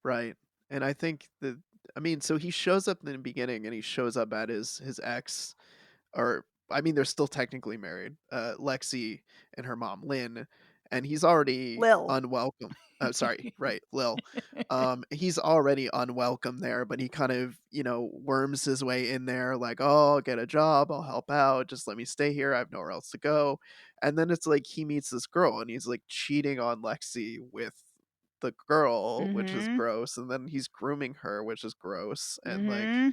Right. And I think that, I mean, so he shows up in the beginning and he shows up at his ex, or I mean, they're still technically married, Lexi and her mom, Lynn, and he's already Lil. unwelcome. Sorry, right, Lil. He's already unwelcome there, but he kind of, worms his way in there, like, oh, I'll get a job, I'll help out, just let me stay here, I have nowhere else to go. And then it's like he meets this girl and he's like cheating on Lexi with the girl, which is Mhm. gross, and then he's grooming her, which is gross, and like Mhm.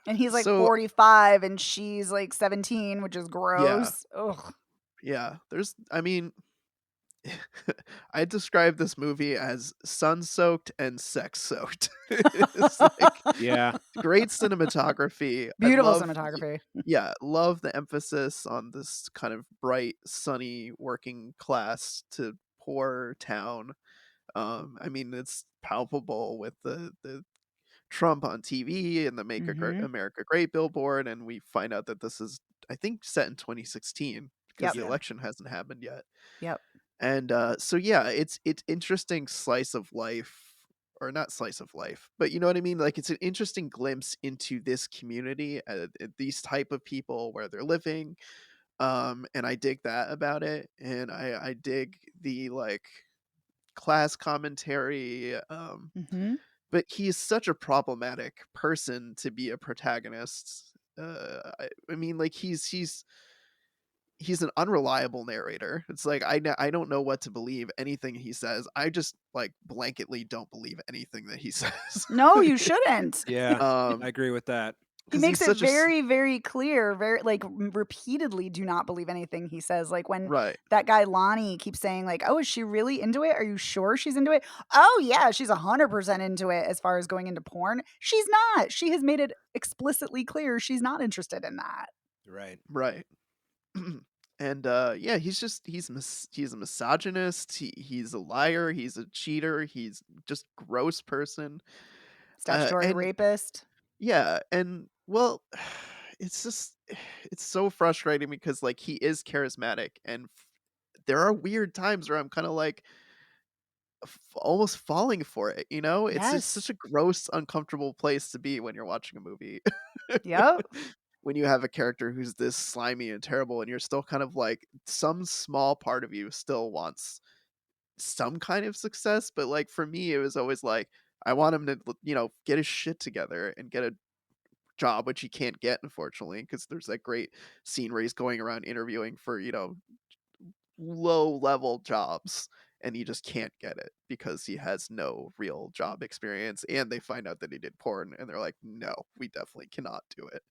And he's like so 45 and she's like 17, which is yeah. gross. Ugh. Yeah, I mean, I describe this movie as sun-soaked and sex-soaked. It's like Yeah. great cinematography. I Beautiful love, cinematography. yeah, love the emphasis on this kind of bright, sunny working class to poor town. I mean, it's palpable with the Trump on TV and the Mhm. America Great billboard, and we find out that this is, I think, set in 2016 because Yep. the Yeah. election hasn't happened yet. Yep. And so yeah, it's interesting slice of life, or not slice of life, but you know what I mean. Like it's an interesting glimpse into this community, these type of people where they're living. And I dig that about it, and I dig the like class commentary. Mhm. But he is such a problematic person to be a protagonist. I mean, like he's an unreliable narrator. It's like I don't know what to believe anything he says. I just like blanketly don't believe anything that he says. No, you shouldn't. Yeah. I um, agree with that. He because makes he's it such very, very clear, very like repeatedly do not believe anything he says. Like when right, that guy Lonnie keeps saying, like, oh, is she really into it? Are you sure she's into it? Oh yeah, she's 100% into it as far as going into porn. She's not. She has made it explicitly clear she's not interested in that. Right. right. And yeah, he's a misogynist. He's a liar. He's a cheater. He's just gross person. Statutory And rapist. yeah, and well, it's just it's so frustrating because like he is charismatic, and there are weird times where I'm kind of like almost falling for it, you know? It's just such Yes. a gross, uncomfortable place to be when you're watching a movie. Yep. When you have a character who's this slimy and terrible, and you're still kind of like some small part of you still wants some kind of success, but like for me it was always like I want him to get his shit together and get a job, which he can't get unfortunately, because there's that great scene where he's going around interviewing for low level jobs, and he just can't get it because he has no real job experience, and they find out that he did porn, and they're like, "No, we definitely cannot do it."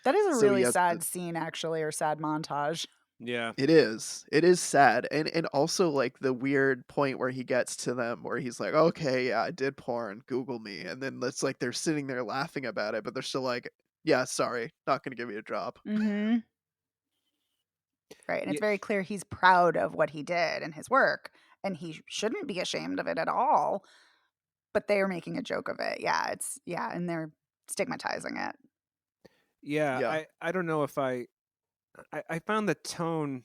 That is a So he really has to. sad scene, actually, or sad montage. Yeah. It is. It is sad, and also, like, the weird point where he gets to them where he's like, "Okay, yeah, I did porn, Google me," and then it's like they're sitting there laughing about it, but they're still like, "Yeah, sorry, not gonna give you a job." Mm-hmm. Right. And it's Yeah. very clear he's proud of what he did and his work, and he shouldn't be ashamed of it at all. But they are making a joke of it. Yeah, and they're stigmatizing it. Yeah. Yeah. I don't know if I found the tone.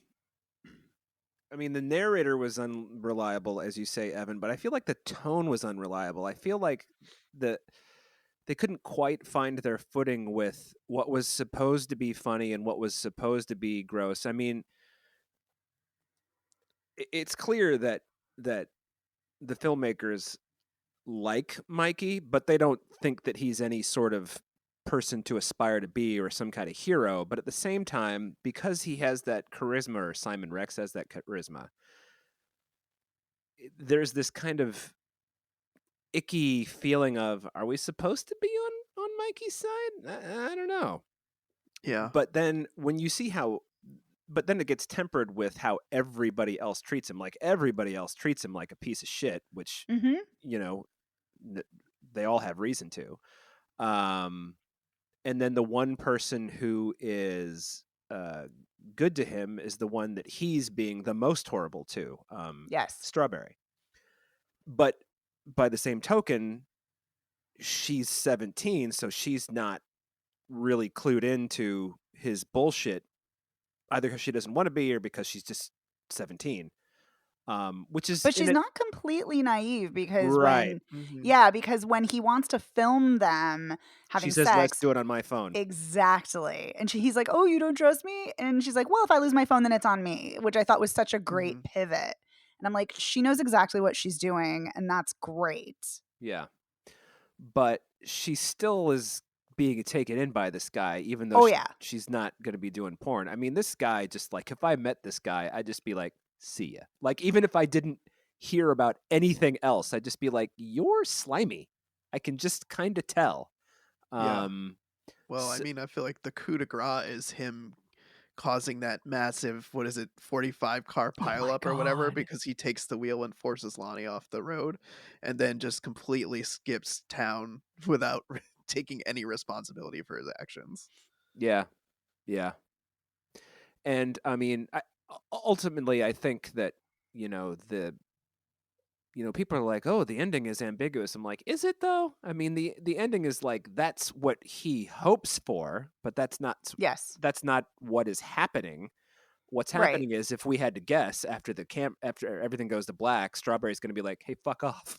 I mean, the narrator was unreliable, as you say, Evan, but I feel like the tone was unreliable. I feel like the they couldn't quite find their footing with what was supposed to be funny and what was supposed to be gross. I mean, it's clear that the filmmakers like Mikey, but they don't think that he's any sort of person to aspire to be or some kind of hero. But at the same time, because he has that charisma, or Simon Rex has that charisma, there's this kind of icky feeling of, are we supposed to be on Mikey's side? I don't know. Yeah. But then when you see how, but then it gets tempered with how everybody else treats him. Like everybody else treats him like a piece of shit, which, Mm-hmm. you know, they all have reason to. Um, and then the one person who is good to him is the one that he's being the most horrible to, Yes. Strawberry. But by the same token, she's 17, so she's not really clued into his bullshit, either because she doesn't want to be or because she's just 17. Which is But in she's it. not completely naive because Right. Mhm. because when he wants to film them She having says, let's sex, do it on my phone. exactly. And he's like, "Oh, you don't trust me?" And she's like, "Well, if I lose my phone, then it's on me," which I thought was such a great Mhm. pivot. And I'm like, she knows exactly what she's doing, and that's great. Yeah. But she still is being taken in by this guy, even though Oh, yeah. she's not going to be doing porn. I mean, this guy, just like, if I met this guy, I'd just be like, see ya. Like, even if I didn't hear about anything else, I'd just be like, you're slimy. I can just kind of tell. Yeah. Um, Well, I s mean, I feel like the coup de grace is him causing that massive, what is it, 45 car Oh my pileup or whatever, god. because he takes the wheel and forces Lonnie off the road and then just completely skips town without taking any responsibility for his actions. yeah, yeah. And I mean, ultimately, I think that, you know, people are like, "Oh, the ending is ambiguous." I'm like, "Is it though?" I mean, the ending is like that's what he hopes for, but Yes. that's not what is happening. What's Right. happening is, if we had to guess, after everything goes to black, Strawberry's going to be like, "Hey, fuck off."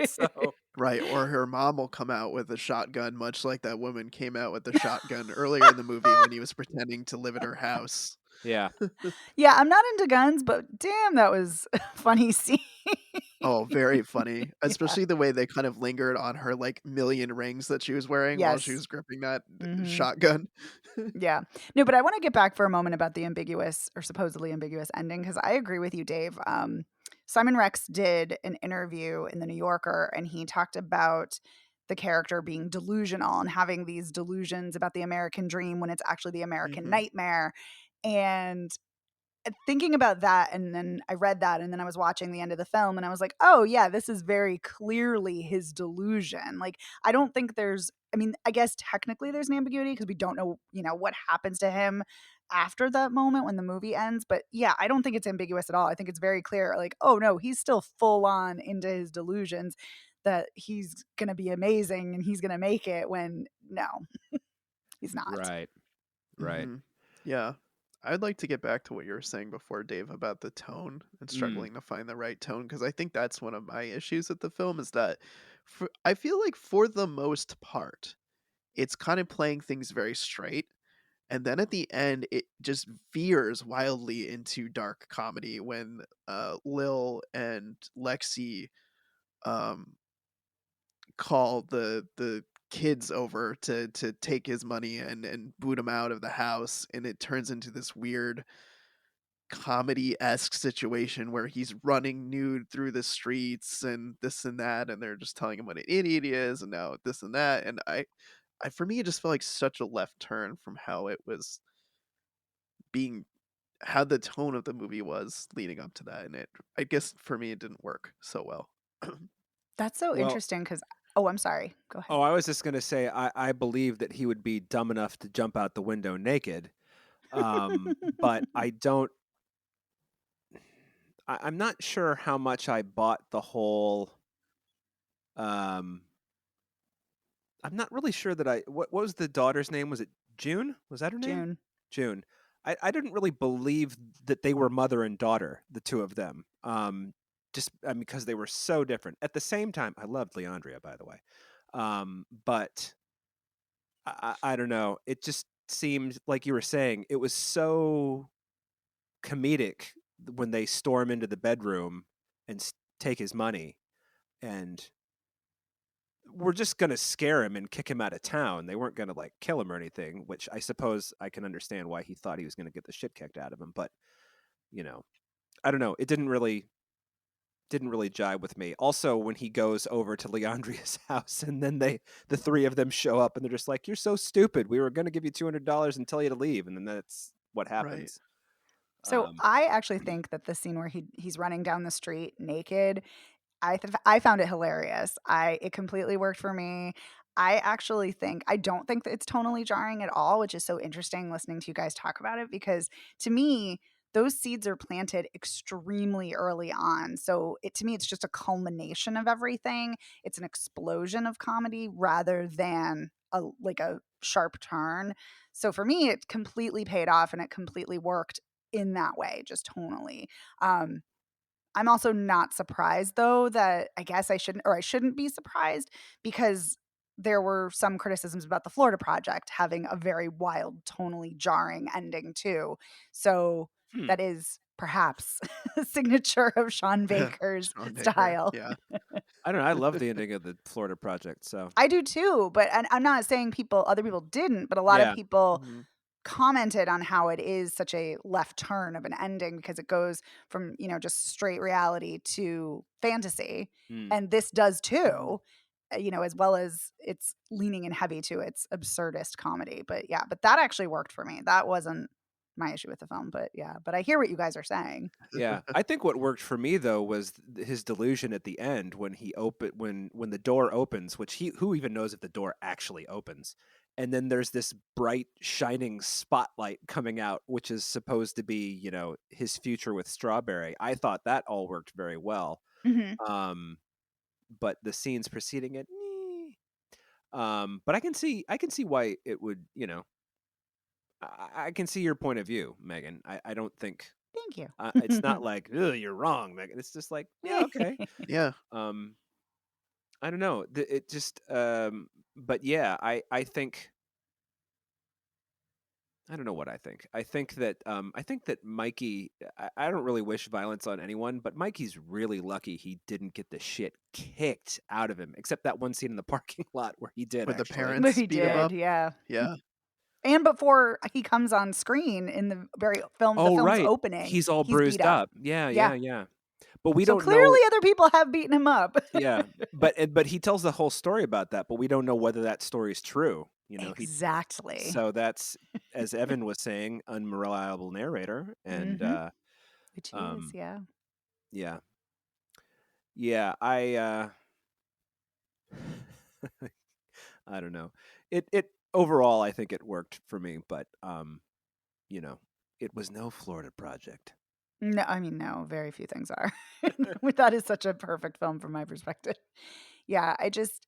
So Right, or her mom will come out with a shotgun, much like that woman came out with the shotgun earlier in the movie when he was pretending to live at her house. yeah. Yeah, I'm not into guns, but damn, that was a funny scene. Oh, very funny, Yeah. especially the way they kind of lingered on her, like, million rings that she was wearing while she Yes. was gripping that Mhm. shotgun. Yeah. No, but I wanna get back for a moment about the ambiguous or supposedly ambiguous ending because I agree with you, Dave. Simon Rex did an interview in The New Yorker, and he talked about the character being delusional and having these delusions about the American dream when it's actually the American Mhm. nightmare, and thinking about that, and then I read that, and then I was watching the end of the film, and I was like, "Oh, yeah, this is very clearly his delusion." Like, I don't think there's I mean, I guess technically there's an ambiguity because we don't know, what happens to him after that moment when the movie ends, but yeah, I don't think it's ambiguous at all. I think it's very clear, like, "Oh, no, he's still full on into his delusions that he's gonna be amazing and he's gonna make it," when no, he's not. Right. Right. Mhm. Yeah. I'd like to get back to what you were saying before, Dave, about the tone and Mm. struggling to find the right tone, because I think that's one of my issues with the film is that I feel like for the most part, it's kind of playing things very straight. And then at the end, it just veers wildly into dark comedy when Lil and Lexi um, call the kids over to take his money and boot him out of the house, and it turns into this weird comedy-esque situation where he's running nude through the streets and this and that, and they're just telling him what an idiot he is, and now this and that, and I for me, it just felt like such a left turn from how it was being how the tone of the movie was leading up to that, and it I guess for me, it didn't work so well. That's so Well, interesting because, oh, I'm sorry. Go ahead. oh, I was just gonna say I believe that he would be dumb enough to jump out the window naked. But I don't. I'm not sure how much I bought the whole. Um, I'm not really sure that I. What was the daughter's name? Was it June? Was that her name? June. June. I didn't really believe that they were mother and daughter, the two of them. Just because they were so different. At the same time, I loved Leandria, by the way. But I don't know. It just seemed like you were saying it was so comedic when they storm into the bedroom and take his money, and we're just going to scare him and kick him out of town. They weren't going to like kill him or anything, which I suppose I can understand why he thought he was going to get the shit kicked out of him. But you know, I don't know. It didn't really jive with me. Also, when he goes over to Leandria's house and then the three of them show up and they're just like, "You're so stupid. We were going to give you $200 and tell you to leave," and then that's what Right. happens. So Um, I actually think that the scene where he's running down the street naked, I found it hilarious. It completely worked for me. I don't think that it's tonally jarring at all, which is so interesting listening to you guys talk about it, because to me those seeds are planted extremely early on. So to me it's just a culmination of everything. It's an explosion of comedy rather than a sharp turn. So for me it completely paid off and it completely worked in that way, just tonally. Um, I'm also not surprised though that I shouldn't be surprised because there were some criticisms about the Florida Project having a very wild, tonally jarring ending too. So hmm. that is perhaps a signature of Sean Baker's Sean Baker, style. yeah. I don't know. I love the ending of the Florida Project. So I do too, but and I'm not saying other people didn't, but a lot of yeah. people Mhm. commented on how it is such a left turn of an ending because it goes from, just straight reality to fantasy. Mm. And this does Mhm. too, as well as it's leaning in heavy to its absurdist comedy. But yeah, but that actually worked for me. That wasn't my issue with the film, but yeah, but I hear what you guys are saying. Yeah, I think what worked for me though was his delusion at the end when when the door opens, which who even knows if the door actually opens, and then there's this bright shining spotlight coming out, which is supposed to be his future with Strawberry. I thought that all worked very well, Hmm. um, but the scenes preceding it, but I can see why it would I can see your point of view, Megan. I don't think Thank you. it's not like, "Ugh, you're wrong, Megan." It's just like, yeah, okay. Yeah. Um, I don't know. It just, but yeah, I think I don't know what I think. I think that Mikey. I don't really wish violence on anyone, but Mikey's really lucky he didn't get the shit kicked out of him. Except that one scene in the parking lot where he did Where the actually. But parents he beat him did, up. yeah. Yeah. And before he comes on screen in the Oh film's right, opening, he's all he's beat bruised up. up. Yeah, Yeah. yeah, yeah. But we So don't know. clearly other people have beaten him up. Yeah, but he tells the whole story about that, but we don't know whether that story is true. He Exactly. so that's as Evan was saying, unreliable narrator, and Mhm. Which he is, um, yeah. yeah, yeah. I don't know. It overall, I think it worked for me, but you know, it was no Florida Project. No, I mean, no, very few things are. That is such a perfect film from my perspective. Yeah, I just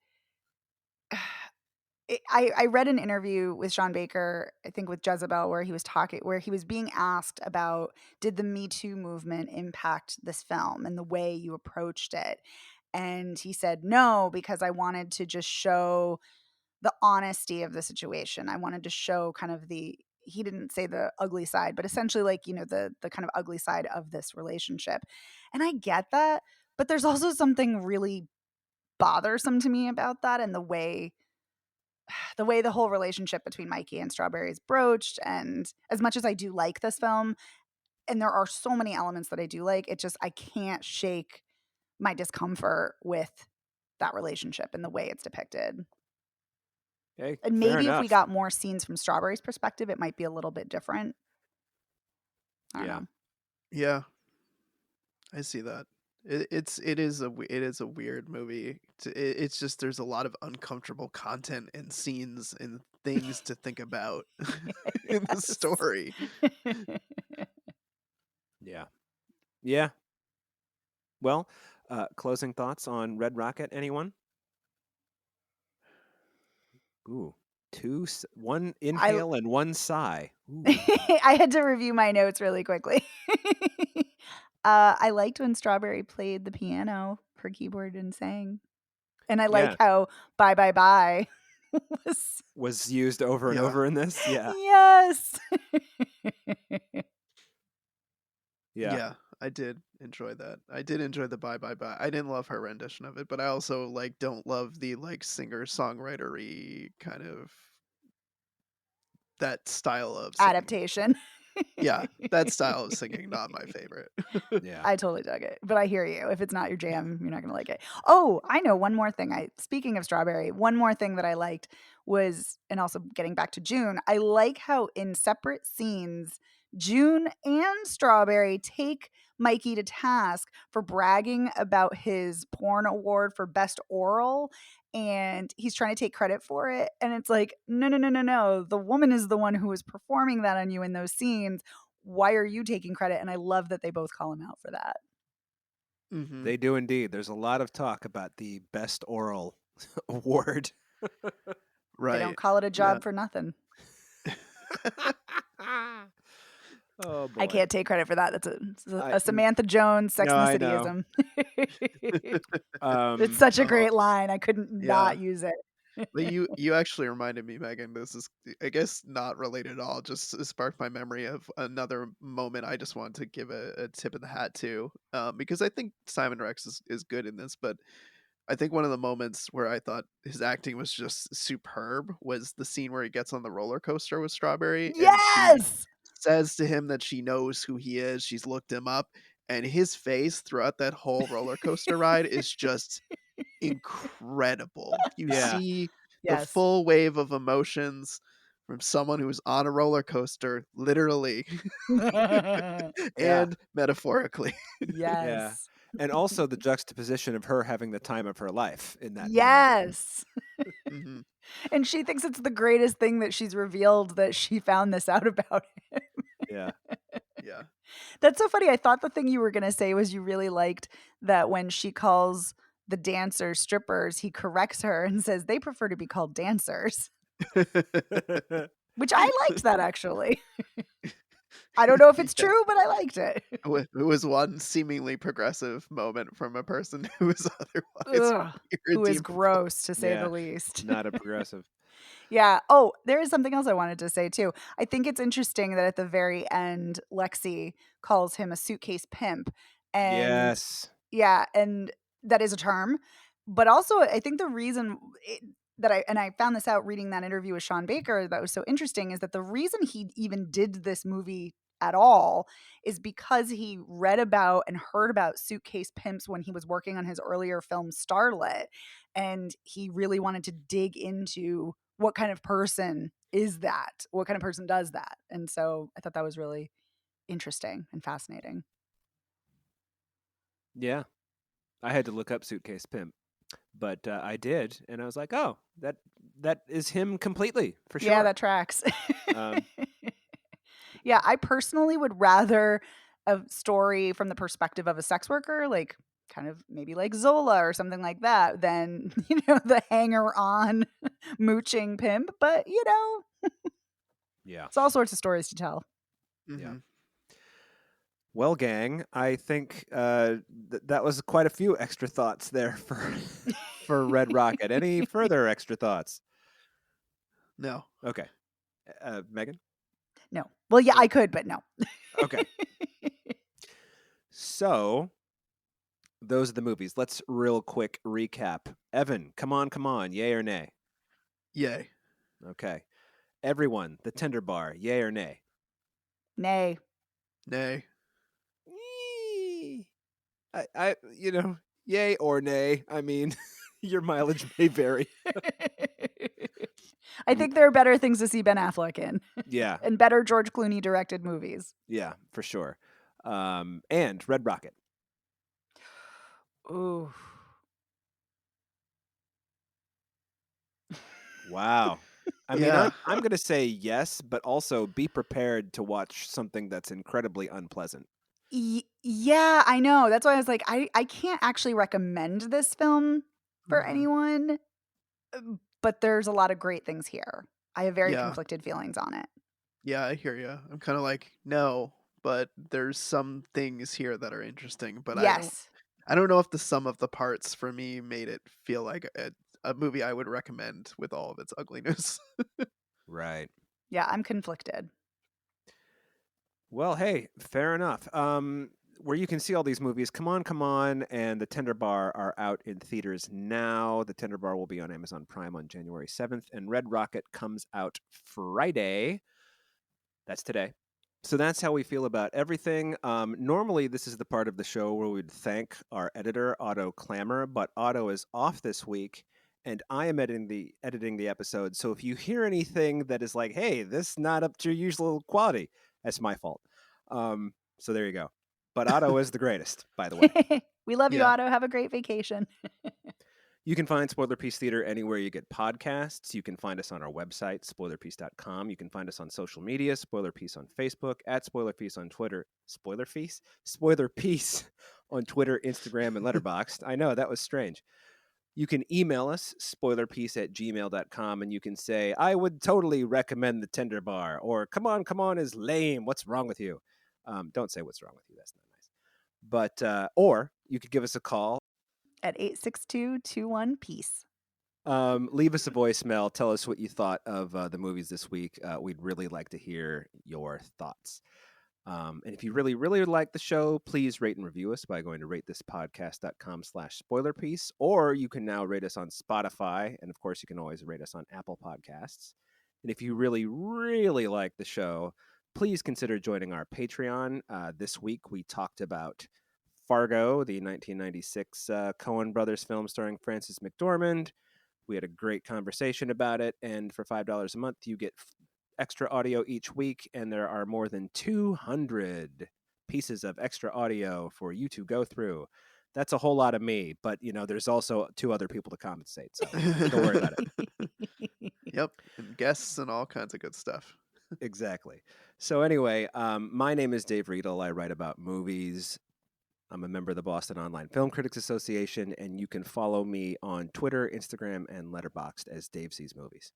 I read an interview with Sean Baker, I think with Jezebel, where he was being asked about, did the Me Too movement impact this film and the way you approached it? And he said no, because I wanted to just show the honesty of the situation. I wanted to show kind of he didn't say the ugly side, but essentially like, the kind of ugly side of this relationship. And I get that, but there's also something really bothersome to me about that and the whole relationship between Mikey and Strawberry is broached. And as much as I do like this film, and there are so many elements that I do like. It just, I can't shake my discomfort with that relationship and the way it's depicted. Hey, And fair maybe if we enough. got more scenes from Strawberry's perspective, it might be a little bit different. I don't Yeah. know. Yeah, I see that. It is a weird movie. It's just there's a lot of uncomfortable content and scenes and things to think about in the Yes. story. Yeah. Yeah. Well, closing thoughts on Red Rocket, anyone? Ooh, one I inhale and one sigh. Ooh. I had to review my notes really quickly. I liked when Strawberry played the piano, her keyboard, and sang. And I like Yeah, how "Bye Bye Bye" was was used over and Yeah. over in this. Yeah. yes. Yeah. Yeah, I did enjoy that. I did enjoy the Bye Bye Bye. I didn't love her rendition of it, but I also like don't love the like singer-songwritery kind of that style of singing. Adaptation. Yeah, that style of singing not my favorite. Yeah. I totally dug it, but I hear you. If it's not your jam, you're not gonna like it. Oh, I know one more thing. Speaking of Strawberry, one more thing that I liked was, and also getting back to June, I like how in separate scenes, June and Strawberry take Mikey to task for bragging about his porn award for best oral. And he's trying to take credit for it. And it's like, no, no, no, no, no. The woman is the one who was performing that on you in those scenes. Why are you taking credit? And I love that they both call him out for that. Hmm. They do indeed. There's a lot of talk about the best oral award. They don't Right. call it a Yeah. job for nothing. Oh I boy. can't take credit for that. That's I a Samantha Jones Sex no, and the I know. Cityism. It's Um such a Oh, great line. I couldn't yeah. not use it. But you actually reminded me, Megan. This is, I guess, not related at all. Just sparked my memory of another moment. I just wanted to give a tip of the hat to, because I think Simon Rex is good in this. But I think one of the moments where I thought his acting was just superb was the scene where he gets on the roller coaster with Strawberry, and she Yes. says to him that she knows who he is. She's looked him up, and his face throughout that whole roller coaster ride is just incredible. You yeah. see the Yes. full wave of emotions from someone who's on a roller coaster, literally Yeah. and metaphorically. Yeah. Yes. And also the juxtaposition of her having the time of her life in that moment. Yes. Mhm. And she thinks it's the greatest thing that she's revealed that she found this out about him. Yeah. Yeah. That's so funny. I thought the thing you were going to say was you really liked that when she calls the dancers strippers, he corrects her and says they prefer to be called dancers, which I liked that actually. I don't know if it's Yeah. true, but I liked it. It was one seemingly progressive moment from a person who was otherwise Ugh, who is irredeemable. gross to say the Yeah. least. Not a progressive. Yeah. Oh, there is something else I wanted to say too. I think it's interesting that at the very end, Lexi calls him a suitcase pimp. And Yes. yeah, and that is a term. But also, I think the reason that I found this out reading that interview with Sean Baker that was so interesting is that the reason he even did this movie at all is because he read about and heard about suitcase pimps when he was working on his earlier film Starlet, and he really wanted to dig into what kind of person is that, what kind of person does that. And so I thought that was really interesting and fascinating. Yeah. I had to look up Suitcase Pimp, but I did, and I was like, "Oh, that is him completely for Yeah, sure." that tracks. Um, Yeah, I personally would rather a story from the perspective of a sex worker, like kind of maybe like Zola or something like that, than, the hanger on mooching pimp. But, yeah, it's all sorts of stories to tell. yeah. Mhm. Well, gang, I think that was quite a few extra thoughts there for for Red Rocket. Any further extra thoughts? No. Okay, Megan. No. Well, yeah, Oh, I could, but no. okay. So those are the movies. Let's real quick recap. Evan, come on, yay or nay? Yay. Okay. Everyone, The Tender Bar, yay or nay? Nay. Nay. I yay or nay. I mean, your mileage may vary. I think there are better things to see Ben Affleck in. Yeah. And better George Clooney directed movies. Yeah, for sure. And Red Rocket. Ooh. Wow. I mean, Yeah. I'm going to say yes, but also be prepared to watch something that's incredibly unpleasant. Yeah, I know. That's why I was like, I can't actually recommend this film for Mhm. anyone, but there's a lot of great things here. I have very Yeah. conflicted feelings on it. Yeah, I hear you. I'm kind of like, no, but there's some things here that are interesting, but Yes. I don't know if the sum of the parts for me made it feel like a movie I would recommend with all of its ugliness. Right. Yeah, I'm conflicted. Well, hey, fair enough. Where you can see all these movies, Come On, and The Tender Bar are out in theaters now. The Tender Bar will be on Amazon Prime on January 7th, and Red Rocket comes out Friday. That's today. So that's how we feel about everything. Normally, this is the part of the show where we'd thank our editor, Otto Clamor, but Otto is off this week, and I am editing the episode. So if you hear anything that is like, "Hey, this is not up to your usual quality," that's my fault. So there you go. But Otto is the greatest, by the way. We love you, Yeah. Otto. Have a great vacation. You can find Spoiler Piece Theater anywhere you get podcasts. You can find us on our website, spoilerpiece.com. You can find us on social media, Spoiler Piece on Facebook, at Spoiler Piece on Twitter. Spoiler Piece? Spoiler Piece on Twitter, Instagram, and Letterboxd. I know, that was strange. You can email us, spoilerpiece@gmail.com, and you can say, I would totally recommend The Tender Bar, or come on is lame. What's wrong with you? Don't say what's wrong with you. That's not nice. But, or you could give us a call At 862-21-PEACE. Leave us a voicemail. Tell us what you thought of the movies this week. We'd really like to hear your thoughts. And if you really, really like the show, please rate and review us by going to ratethispodcast.com/spoilerpiece, or you can now rate us on Spotify. And of course, you can always rate us on Apple Podcasts. And if you really, really like the show, please consider joining our Patreon. This week, we talked about Fargo, the 1996 Coen Brothers film starring Frances McDormand. We had a great conversation about it, and for $5 a month, you get extra audio each week, and there are more than 200 pieces of extra audio for you to go through. That's a whole lot of me, but there's also 2 other people to compensate, so don't worry about it. Yep, and guests and all kinds of good stuff. Exactly. So anyway, my name is Dave Riedel. I write about movies. I'm a member of the Boston Online Film Critics Association, and you can follow me on Twitter, Instagram, and Letterboxd as Dave Sees Movies.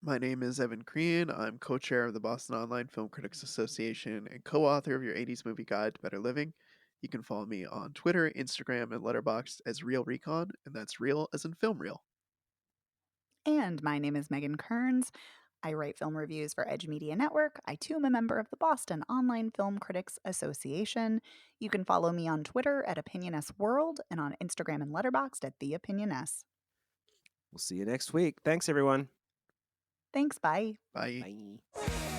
My name is Evan Crean. I'm co-chair of the Boston Online Film Critics Association and co-author of your 80s Movie Guide to Better Living. You can follow me on Twitter, Instagram, and Letterboxd as Real Recon, and that's real as in film reel. And my name is Megan Kearns. I write film reviews for Edge Media Network. I too am a member of the Boston Online Film Critics Association. You can follow me on Twitter at OpinionSWorld and on Instagram and Letterboxd at TheOpinionS. We'll see you next week. Thanks, everyone. Thanks, bye. Bye. Bye.